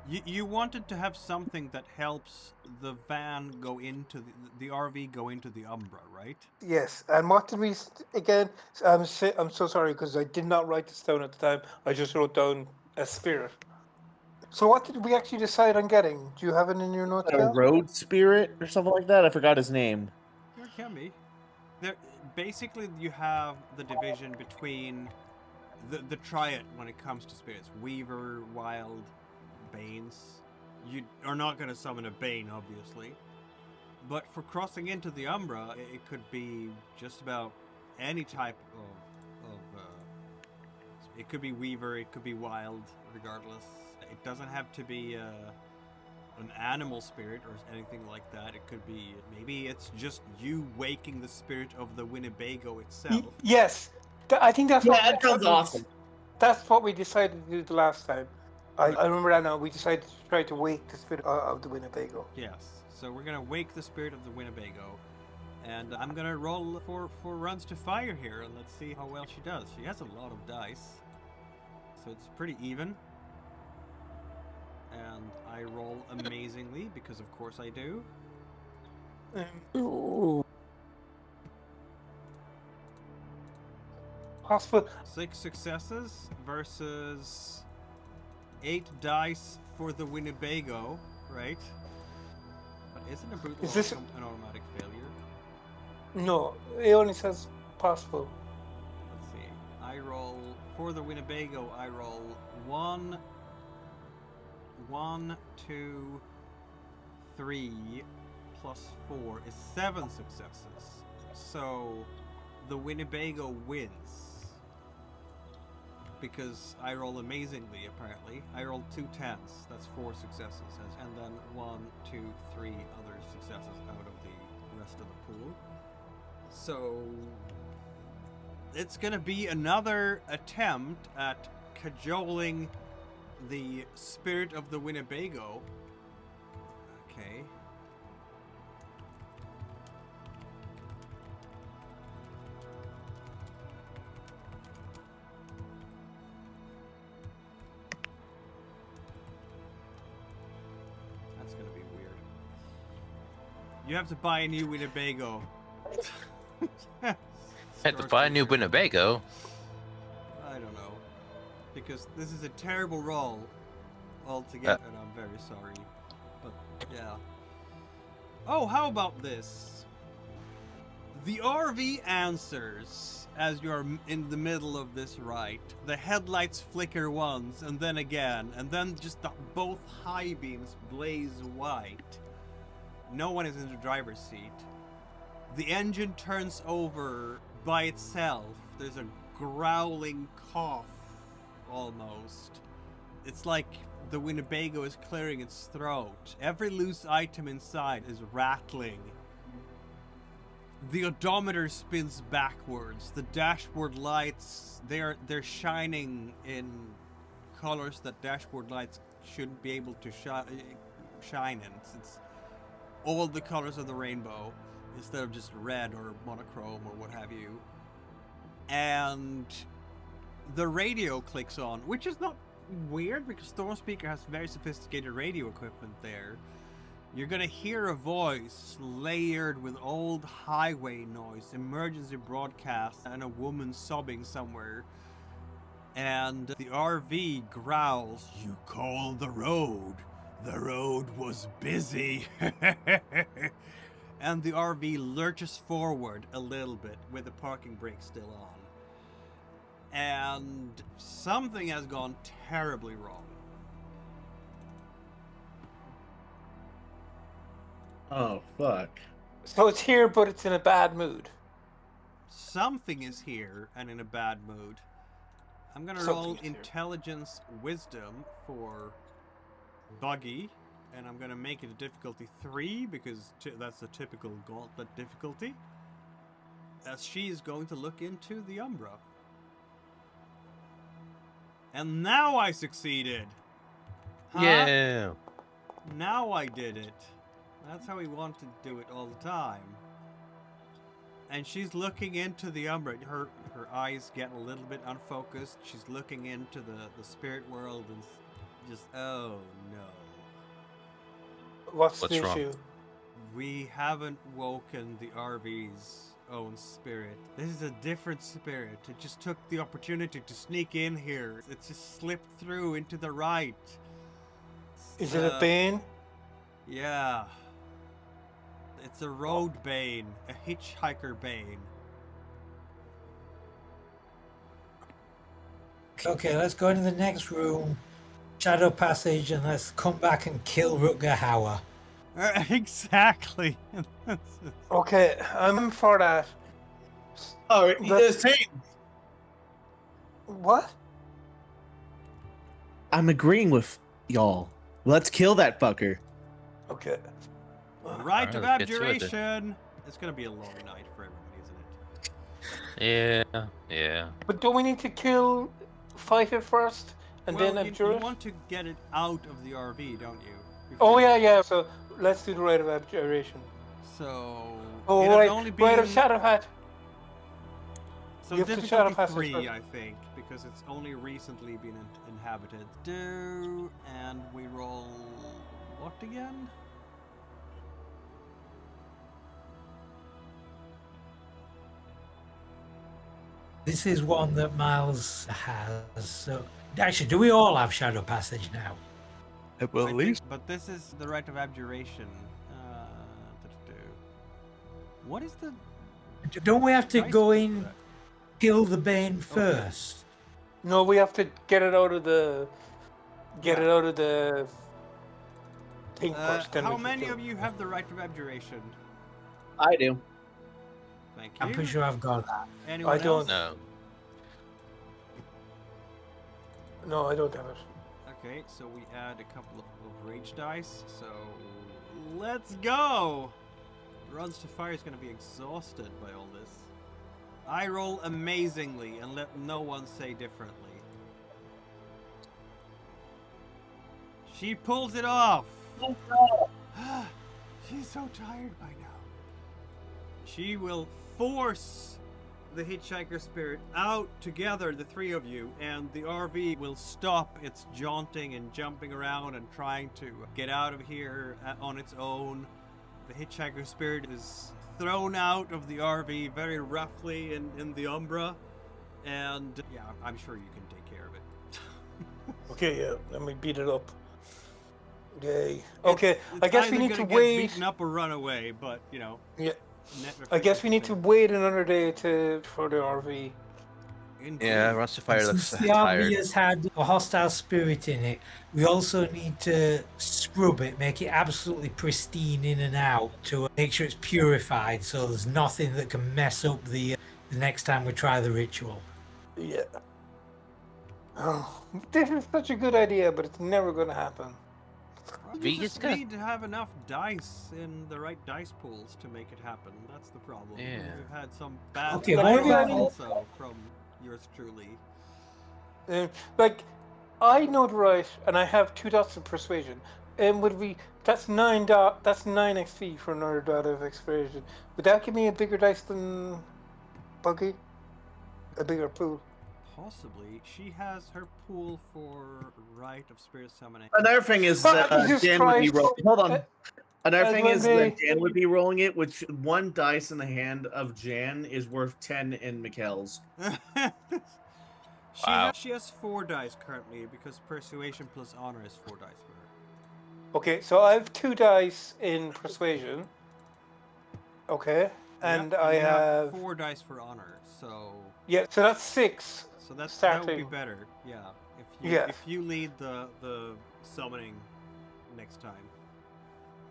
you wanted to have something that helps the van go into the RV go into the Umbra, right? Yes, and what did we again? I'm so sorry because I did not write this down at the time. I just wrote down a spirit. So what did we actually decide on getting? Do you have it in your notes? A Cal? road spirit or something like that. I forgot his name. There can be. There, basically, you have the division between the triad when it comes to spirits: Weaver, Wild, Banes. You are not going to summon a Bane, obviously. But for crossing into the Umbra, it could be just about any type of it could be Weaver, it could be Wild, regardless. It doesn't have to be an animal spirit or anything like that. It could be, maybe it's just you waking the spirit of the Winnebago itself. Yes, I think that's That sounds awesome. That's what we decided to do the last time. I remember that now. We decided to try to wake the spirit of the Winnebago. Yes. So we're gonna wake the spirit of the Winnebago, and I'm gonna roll for runs to fire here, and let's see how well she does. She has a lot of dice, so it's pretty even. And I roll amazingly because of course I do. Possible. 6 successes versus 8 dice for the Winnebago, right? But isn't a brutal Is this- an automatic failure? No, it only says possible. Let's see. I roll for the Winnebago. I roll 1, 2, 3 plus 4 is 7 successes. So the Winnebago wins. Because I roll amazingly, apparently. I rolled 2 10s. That's 4 successes. And then 1, 2, 3 other successes out of the rest of the pool. So it's gonna be another attempt at cajoling the spirit of the Winnebago. Okay. That's gonna be weird. You have to buy a new Winnebago. Had to buy a new Winnebago. I don't know. Because this is a terrible roll altogether, and I'm very sorry. But, yeah. Oh, how about this? The RV answers as you're in the middle of this rite. The headlights flicker once, and then again, and then just both high beams blaze white. No one is in the driver's seat. The engine turns over by itself. There's a growling cough, almost. It's like the Winnebago is clearing its throat. Every loose item inside is rattling. The odometer spins backwards. The dashboard lights, they're shining in colors that dashboard lights shouldn't be able to shine in. It's all the colors of the rainbow instead of just red or monochrome or what have you. And the radio clicks on, which is not weird because Stormspeaker has very sophisticated radio equipment there. You're gonna hear a voice layered with old highway noise, emergency broadcast, and a woman sobbing somewhere. And the RV growls, "You called the road. The road was busy." And the RV lurches forward a little bit with the parking brake still on. And something has gone terribly wrong. Oh, fuck. So it's here, but it's in a bad mood. Something is here and in a bad mood. I'm gonna Something roll is here. intelligence wisdom for Buggy, and I'm gonna make it a difficulty 3 because that's the typical gauntlet difficulty. As she is going to look into the Umbra. And now I succeeded! Huh? Yeah. Now I did it. That's how we want to do it all the time. And she's looking into the Umbra. Her eyes get a little bit unfocused. She's looking into the spirit world and just, oh no. What's What's the wrong? issue? We haven't woken the RV's own spirit. This is a different spirit. It just took the opportunity to sneak in here. It just slipped through into the Rite. Is it a Bane? Yeah. It's a road Bane, a hitchhiker Bane. Okay, let's go into the next room, shadow passage, and let's come back and kill Rutger Hauer. Exactly. Okay, I'm for that. Oh, he Let's- is saying. What? I'm agreeing with y'all. Let's kill that fucker. Okay. Rite of Alright, let's get to it then. Abjuration. It's gonna be a long night for everybody, isn't it? Yeah. But don't we need to fight it first, and Well, then you abjure it? want to get it out of the RV, don't you? Oh Before- yeah. So let's do the rite of abjuration. So. Oh it has right, only rite of been- shadow hat. So You have to shadow difficulty pass it 3, first. I think, because it's only recently been inhabited. And we roll what again? This is one that Miles has. So, actually, do we all have shadow passage now? I I think, but this is the rite of abjuration. What is the Don't we have to dice go for in, that? kill the Bane first? No, we have to get it out of the. Get Yeah. it out of the. Thing first. Then How we can many kill of it. you have the rite of abjuration? I do. Thank you. I'm pretty sure I've got that. Anyone I don't. else? No. No, I don't have it. Okay, so we add a couple of rage dice. So let's go. Runs to Fire is going to be exhausted by all this. I roll amazingly and let no one say differently. She pulls it off. She's so tired by now. She will force the hitchhiker spirit out together, the three of you, and the RV will stop its jaunting and jumping around and trying to get out of here on its own. The hitchhiker spirit is thrown out of the RV very roughly in the Umbra, and yeah, I'm sure you can take care of it. Okay, yeah. Let me beat it up. Yay. Okay, It's I guess we either need to gonna get wait. beaten up or run away, but you know. Yeah. net I guess we need to efficiency. wait another day for the RV. Indeed. Yeah, Runs to Fire looks Since the tired. RV has had a hostile spirit in it, we also need to scrub it, make it absolutely pristine in and out to make sure it's purified, so there's nothing that can mess up the next time we try the ritual. Yeah. Oh, this is such a good idea, but it's never going to happen. Well, We you just just gotta- need to have enough dice in the right dice pools to make it happen. That's the problem. Yeah. We've had some bad Okay, rolls what about- also from yours truly. Like, I know the right, and I have 2 dots of persuasion. And would we? That's 9 dot. That's 9 XP for another dot of persuasion. Would that give me a bigger dice than Buggy? A bigger pool? Possibly. She has her pool for Rite of Spirit Summoning. Another thing is Jesus Dan would be Christ. rolling. Hold on. Another As thing when is they- that Dan would be rolling it, which one dice in the hand of Jan is worth 10 in Mikkel's. Wow. She has 4 dice currently because Persuasion plus Honor is 4 dice for her. Okay, so I have 2 dice in persuasion. Okay, Yep, and I you have 4 dice for Honor, so so that's 6. that would be Starting. better. Yeah, Yeah. if you lead the summoning next time.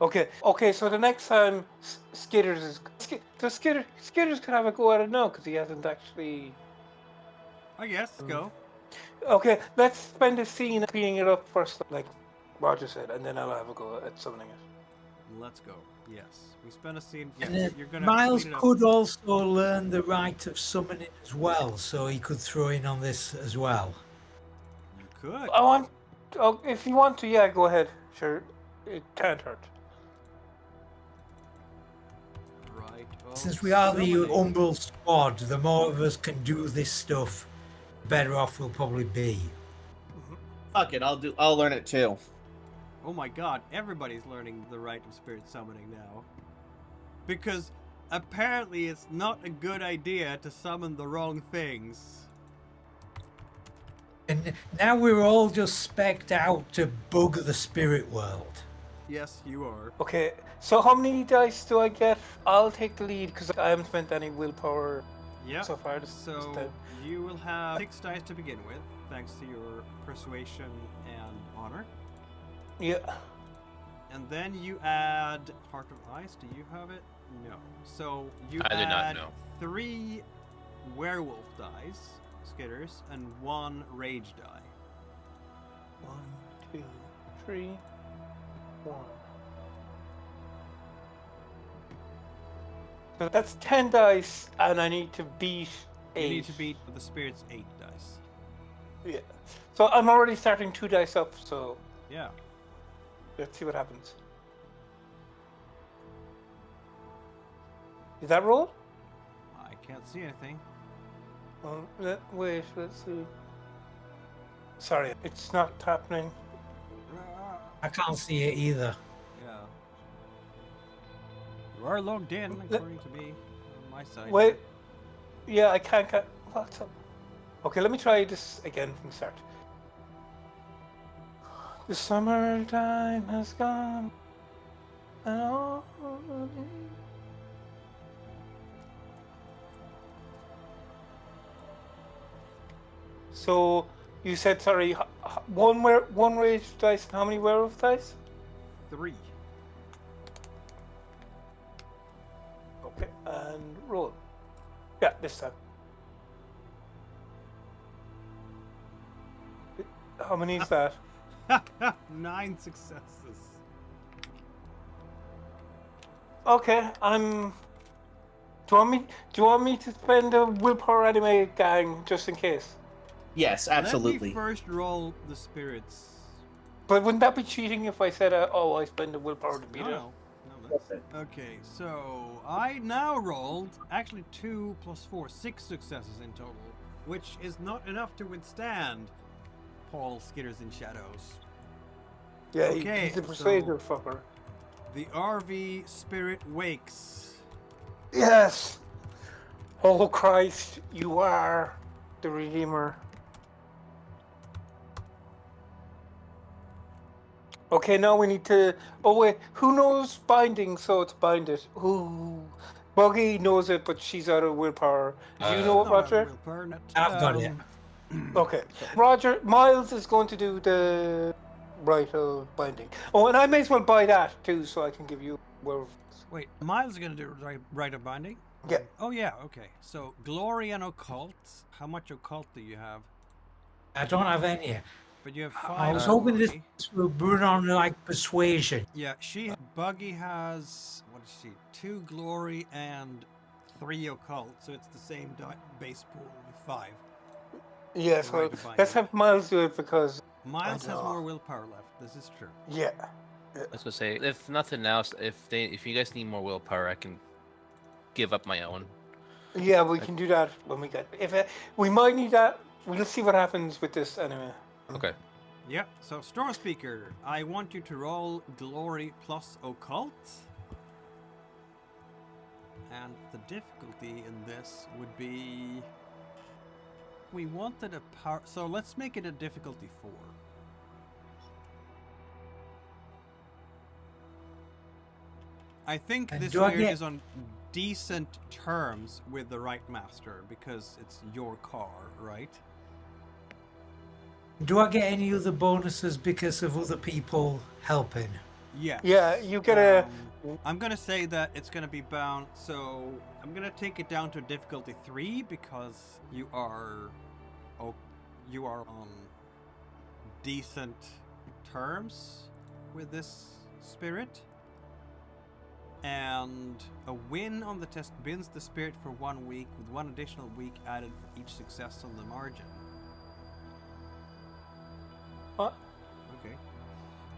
Okay. So the next time Skitters is Skitters can have a go at it now because he hasn't actually. I guess go. Okay, let's spend a scene cleaning it up first, like Roger said, and then I'll have a go at summoning it. Let's go. Yes, we spend a scene. Yeah, And then you're gonna Miles clean it up. could also learn the rite of summoning as well, so he could throw in on this as well. You could. If you want to, yeah, go ahead. Sure, it can't hurt. Right. Since we are the Umbral squad, the more of us can do this stuff, the better off we'll probably be. Fuck it, I'll learn it too. Oh my god, everybody's learning the Rite of Spirit Summoning now. Because apparently it's not a good idea to summon the wrong things. And now we're all just specced out to bug the spirit world. Yes, you are. Okay, so how many dice do I get? I'll take the lead because I haven't spent any willpower Yeah. so far. This So time. you will have 6 dice to begin with, thanks to your Persuasion and Honor. Yeah. And then you add Heart of Ice. Do you have it? No. So you I do not add know. 3 werewolf dice, Skitters, and 1 rage die. 1, 2, 3, 1. So that's 10 dice, and I need to beat 8. You need to beat the spirit's 8 dice. Yeah. So I'm already starting 2 dice up, so Yeah. let's see what happens. Is that roll? I can't see anything. Wait, let's see. Sorry, it's not happening. I can't see it either. Yeah. You are logged in, according to me, on my side. Wait. Yeah, I can't get. What's up? Okay, let me try this again from the start. The summertime has gone. And all. So you said sorry. One rage dice. And how many werewolf dice? 3. Okay, and roll. Yeah, this time. How many is that? 9 successes. Okay, I'm. Do you want me to spend a willpower anime gang just in case? Yes, Let absolutely. me first roll the spirits. But wouldn't that be cheating if I said, "Oh, I spend a willpower to beat it"? No, that's... Okay, so I now rolled actually 2 plus 4, 6 successes in total, which is not enough to withstand Paul Skitters in Shadows. Yeah, Okay, he's a persuasive so- fucker. The RV spirit wakes. Yes. Oh Christ, you are the Redeemer. Okay, now we need to. Oh wait, who knows binding? So it's binded. Who? Buggy knows it, but she's out of willpower. Do you know it, Not out of Roger? willpower, not- I've got it. Okay, Roger. Miles is going to do the rite of binding. Oh, and I may as well buy that too, so I can give you werewolf. Wait, Miles is going to do Rite of Binding? Yeah. Oh, yeah, okay. So, Glory and Occult. How much Occult do you have? I don't have any. But you have 5. I was hoping this Glory. would run on like persuasion. Yeah, Buggy has, what is she? 2 Glory and 3 Occult, so it's the same base pool with 5. Yes, Rite well, of Binding. let's have Miles do it because Miles has know. more willpower left. This is true. yeah. I was gonna say, if nothing else, if you guys need more willpower, I can give up my own. Yeah, we can do that when we get. We might need that we'll see what happens with this anyway. Okay. Yep, so Storm Speaker, I want you to roll Glory plus Occult. And the difficulty in this would be... We wanted a power... So let's make it a difficulty 4. I think And this do I weird get- is on decent terms with the Rite Master because it's your car, right? Do I get any other bonuses because of other people helping? Yes. Yeah, you get a. I'm gonna say that it's gonna be bound, so I'm gonna take it down to difficulty 3 because you are on decent terms with this spirit. And a win on the test bins the spirit for 1 week with 1 additional week added for each success on the margin. What? Okay.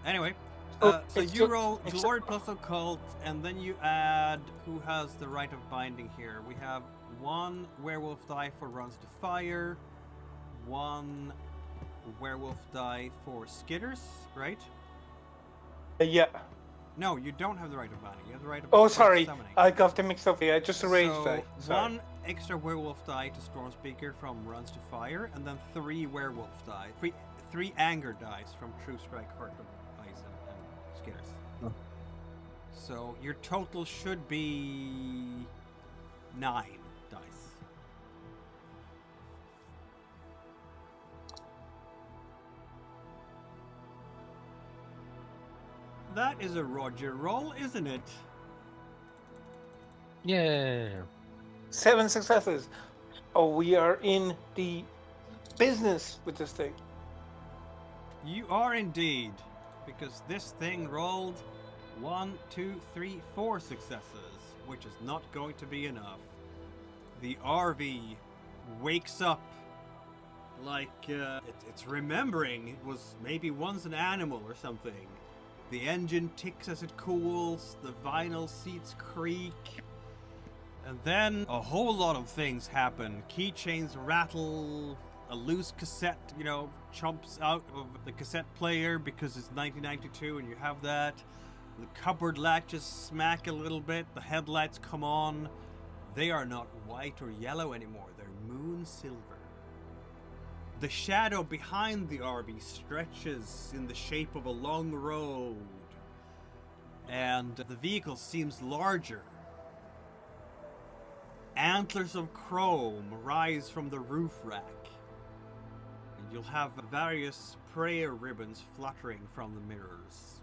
Anyway, Oh, so it's you ju- roll it's Glory plus Occult, and then you add who has the Rite of Binding here. We have 1 werewolf die for runs to fire, 1 werewolf die for Skitters, right? Yeah. No, you don't have the Rite of Binding. You have the Rite of Oh, sorry. Summoning. I got them mixed up. Yeah, just a rage So, die. Sorry. 1 extra werewolf die to Storm Speaker from runs to fire, and then 3 werewolf die. 3 anger dice from True Strike, Heart of Ice, and Skitters. Oh. So your total should be 9 dice. That is a Roger roll, isn't it? Yeah. 7 successes. Oh, we are in the business with this thing. You are indeed, because this thing rolled 1, 2, 3, 4 successes, which is not going to be enough. The RV wakes up like it's remembering it was maybe once an animal or something. The engine ticks as it cools, the vinyl seats creak, and then a whole lot of things happen. Keychains rattle, a loose cassette, chomps out of the cassette player because it's 1992 and you have that. The cupboard latches smack a little bit, the headlights come on. They are not white or yellow anymore, they're moon silver. The shadow behind the RV stretches in the shape of a long road, and the vehicle seems larger. Antlers of chrome rise from the roof rack. And you'll have various prayer ribbons fluttering from the mirrors.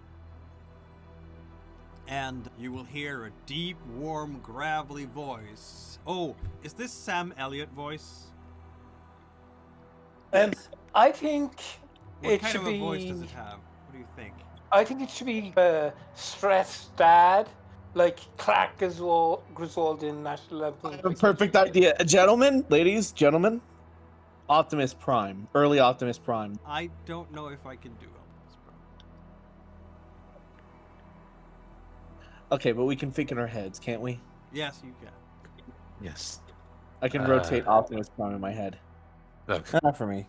And you will hear a deep, warm, gravelly voice. Oh, is this Sam Elliott voice? I think What it kind should of a be. voice does it have? What do you think? I think it should be stressed dad, like Clark Griswold in National Lampoon. Perfect idea. Gentlemen, ladies, gentlemen. Optimus Prime. Early Optimus Prime. I don't know if I can do Elvis, bro. Okay, but we can think in our heads, can't we? Yes, you can. Yes. I can rotate Optimus Prime in my head. Look, Not for me.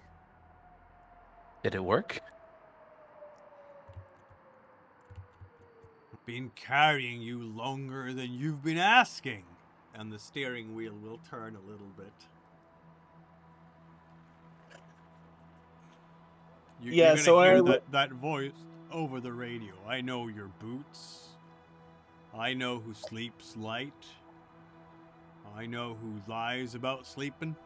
did it work? Been carrying you longer than you've been asking. And the steering wheel will turn a little bit. Yeah, you're gonna so hear that voice over the radio. I know your boots. I know who sleeps light. I know who lies about sleeping.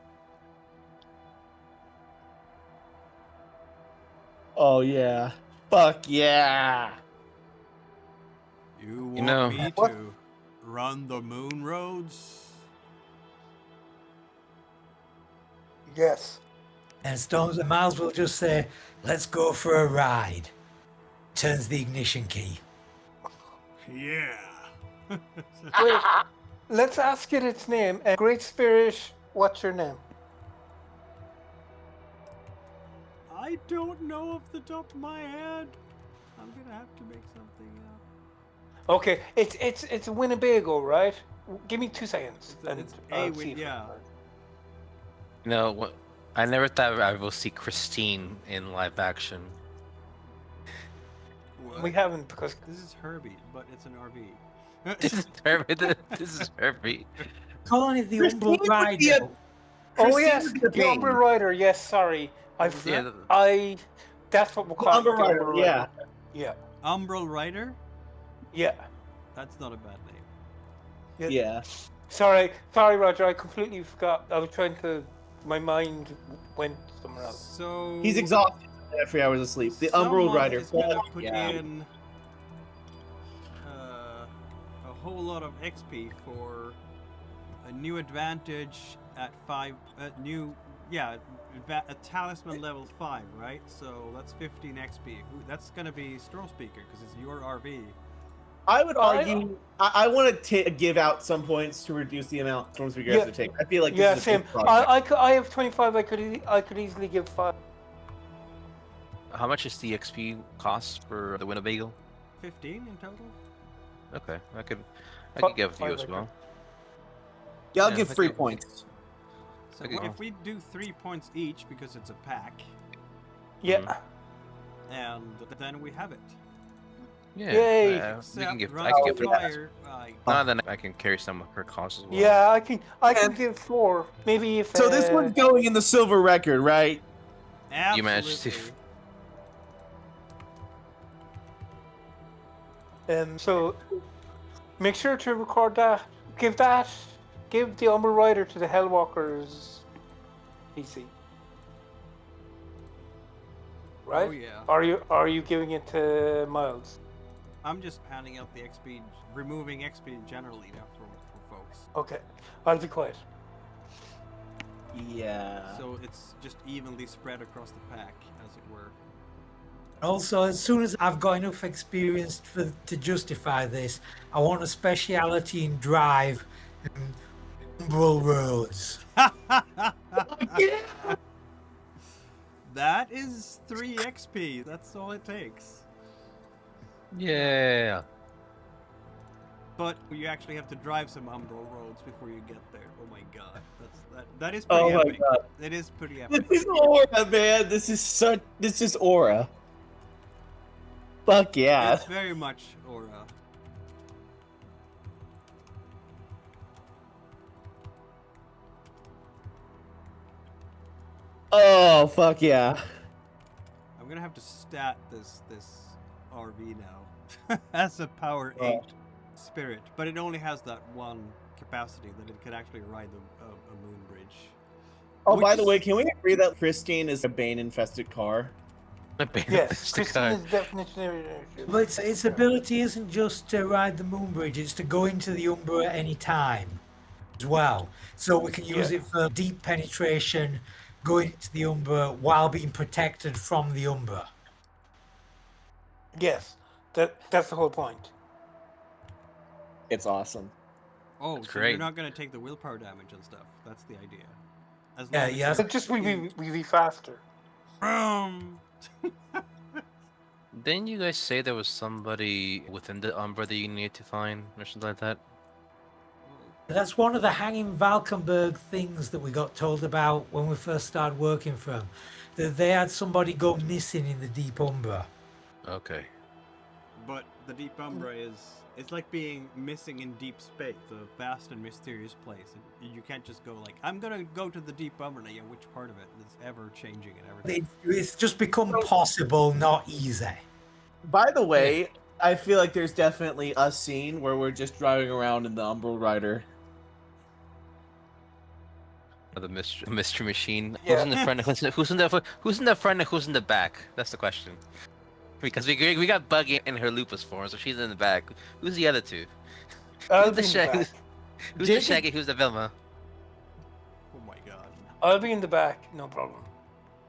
Oh, yeah. Fuck yeah. You want know- me What? to run the moon roads? Yes. And Storms and Miles will just say, let's go for a ride. Turns the ignition key. Yeah. Wait, let's ask it its name. Great Spirit, what's your name? I don't know off the top of my head. I'm gonna have to make something up. Okay, it's Winnebago, right? Give me 2 seconds. It's A I'll with see if- yeah. You know, I never thought I will see Christine in live action. What? We haven't because This is Herbie, but it's an RV. This is Herbie. This is Herbie. Calling it the Christine Umbral would Rider. be a- oh Christine yes, would be the the Bane. Umbral Rider. Yes, sorry, Yeah, that's what we'll The call it. Umbral the Rider, Umbral yeah. Rider. Yeah, Umbral Rider? yeah. That's not a bad name. Yeah. Sorry, Roger. I completely forgot. I was trying to. My mind went somewhere else. So He's exhausted after 3 hours of sleep. The Umbral someone Rider. is gonna Fuck put yeah. in a whole lot of XP for a new advantage at 5. A talisman level 5, right? So that's 15 XP. Ooh, that's gonna be Storm Speaker because it's your RV. I would argue. I want to give out some points to reduce the amount Stormspeaker has Yeah. to take. I feel like Yeah, this is a same. big project. I have 25. I could easily give 5. how much is the XP cost for the Winnebago? 15 in total. Okay, I could Fi- give you five, as I well. Yeah, I'll yeah, give I 3 think- points. So Okay. if we do 3 points each because it's a pack, Yeah. and then we have it. Yeah, Yay. we can Except give. I Rite can give. yeah. Fire, No, then I can carry some of her costs as well. Yeah, I can give 4. Maybe if. So this one's going in the silver record, right? absolutely. You managed to- So make sure to record that. Give the Umbral Rider to the Hellwalkers PC. Right? Oh yeah. Are you giving it to Miles? I'm just handing out the XP, removing XP generally now for folks. Okay, I'll be quiet. Yeah. So it's just evenly spread across the pack, as it were. Also, as soon as I've got enough experience to justify this, I want a speciality in drive and Umbral roads. That is 3 XP. That's all it takes. Yeah. But you actually have to drive some Umbral roads before you get there. Oh my god, that is pretty Oh my epic. god. It is pretty epic. This is aura, man. This is aura. Fuck yeah. It's very much aura. Oh fuck yeah. I'm gonna have to stat this RV now as a power 8 spirit, but it only has that one capacity that it can actually ride a moon bridge. Oh, Which by the is- way, can we agree that Christine is a Bane infested car? Yes, Christine is definitely. But its ability isn't just to ride the Moonbridge, it's to go into the Umbra at any time as well. So we can use Yeah. it for deep penetration, going into the Umbra while being protected from the Umbra. Yes, that's the whole point. It's awesome. Oh, That's so great. you're not gonna take the willpower damage and stuff. That's the idea. As Yeah, long as yeah. you're- It just we be faster. Didn't you guys say there was somebody within the Umbra that you need to find or something like that? That's one of the hanging Valkenburg things that we got told about when we first started working for them. That they had somebody go missing in the Deep Umbra. Okay. But the Deep Umbra it's like being missing in deep space, a vast and mysterious place. And you can't just go like, I'm gonna go to the Deep Umbra. Yeah, which part of it? It's ever changing and everything. It's just become possible, not easy. By the way, I feel like there's definitely a scene where we're just driving around in the Umbral Rider. The mystery machine. Yeah. Who's in the front? Who's in the front and who's in the back? That's the question. Because we got Buggy in her lupus form, so she's in the back. Who's the other two? I'll Who's be the in the Shaggy? back. Who's the Jacob- Shaggy? Who's the Vilma? Oh my god. I'll be in the back, no problem.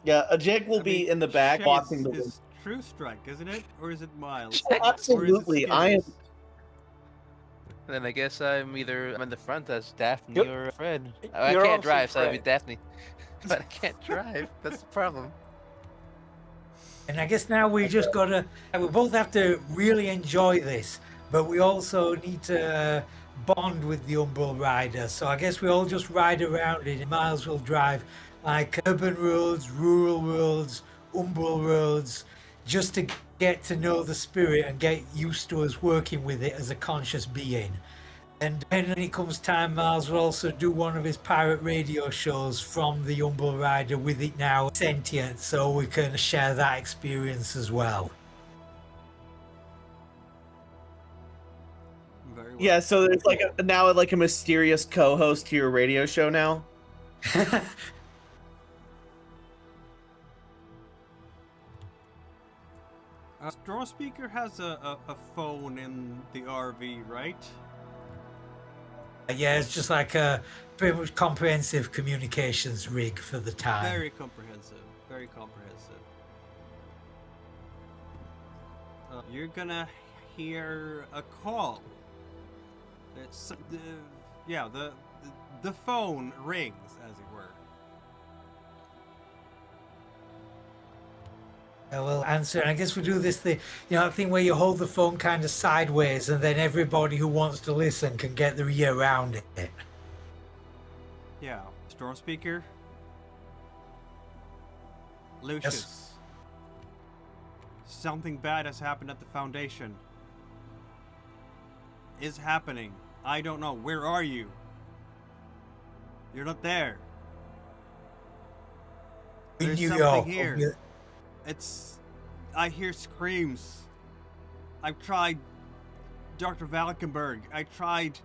Yeah, Jake will I be mean, in the back Shay watching the. is True Strike, isn't it? Or is it Miles? Absolutely, I am. Then I guess I'm in the front as Daphne Yep. or Fred. You're I can't also drive, so I'll be Fred. Daphne. But I can't drive. That's the problem. And I guess now we just gotta, we both have to really enjoy this, but we also need to bond with the Umbral Rider. So I guess we all just ride around it. Miles will drive like urban roads, rural roads, umbral roads, just to get to know the spirit and get used to us working with it as a conscious being. And then when it comes time, Miles will also do one of his pirate radio shows from the Umbral Rider with it now sentient, so we can share that experience as well. Very well. Yeah, so there's like now like a mysterious co-host to your radio show now. Straw Speaker has a phone in the RV, right? Yeah, it's just like a pretty much comprehensive communications rig for the time. Very comprehensive. Very comprehensive. You're gonna hear a call. It's the phone rings, as it were. I will answer. And I guess we do this thing, thing where you hold the phone kind of sideways, and then everybody who wants to listen can get their ear around it. Yeah. Storm Speaker. Lucius. Yes. Something bad has happened at the Foundation. Is happening. I don't know. Where are you? You're not there. In There's New something York. here. I hear screams. I've tried Dr. Valkenburg. I tried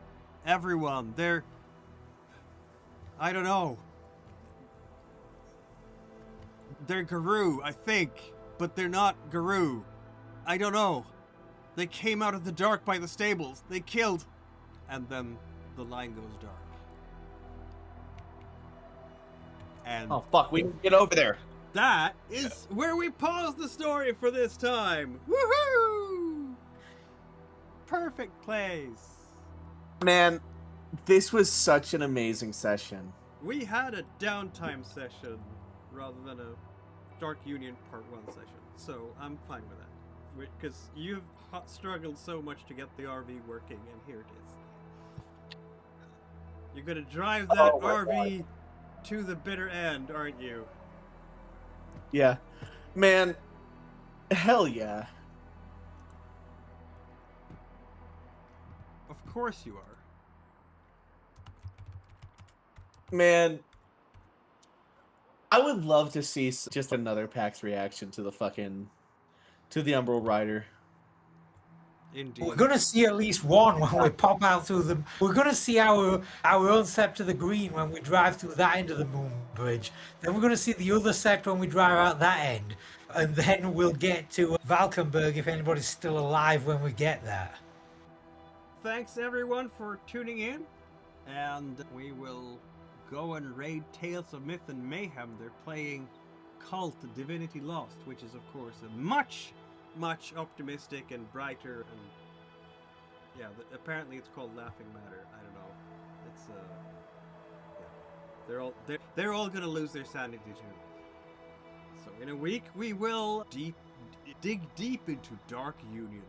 everyone. I don't know. They're Guru, I think, but they're not Guru. I don't know. They came out of the dark by the stables. They killed. And then the line goes dark. And Oh fuck, we can get over there. that is where we pause the story for this time. Woohoo! Perfect place. Man, this was such an amazing session. We had a downtime session rather than a Dark Union Part 1 session, so I'm fine with that. Because you've struggled so much to get the RV working, and here it is. You're gonna drive that RV to the bitter end, aren't you? Yeah. Man, hell yeah. Of course you are. Man, I would love to see just another PAX reaction to the Umbral Rider. Indeed. We're gonna see at least one when we pop out through the. We're gonna see our own Sept of the Green when we drive through that end of the moon bridge. Then we're gonna see the other Sept when we drive out that end, and then we'll get to Valkenburg if anybody's still alive when we get there. Thanks everyone for tuning in, and we will go and raid Tales of Myth and Mayhem. They're playing Cult Divinity Lost, which is of course a much optimistic and brighter, and yeah, apparently it's called Laughing Matter. I don't know. It's yeah. They're all gonna lose their sanity too. So in a week we will dig deep into Dark Union.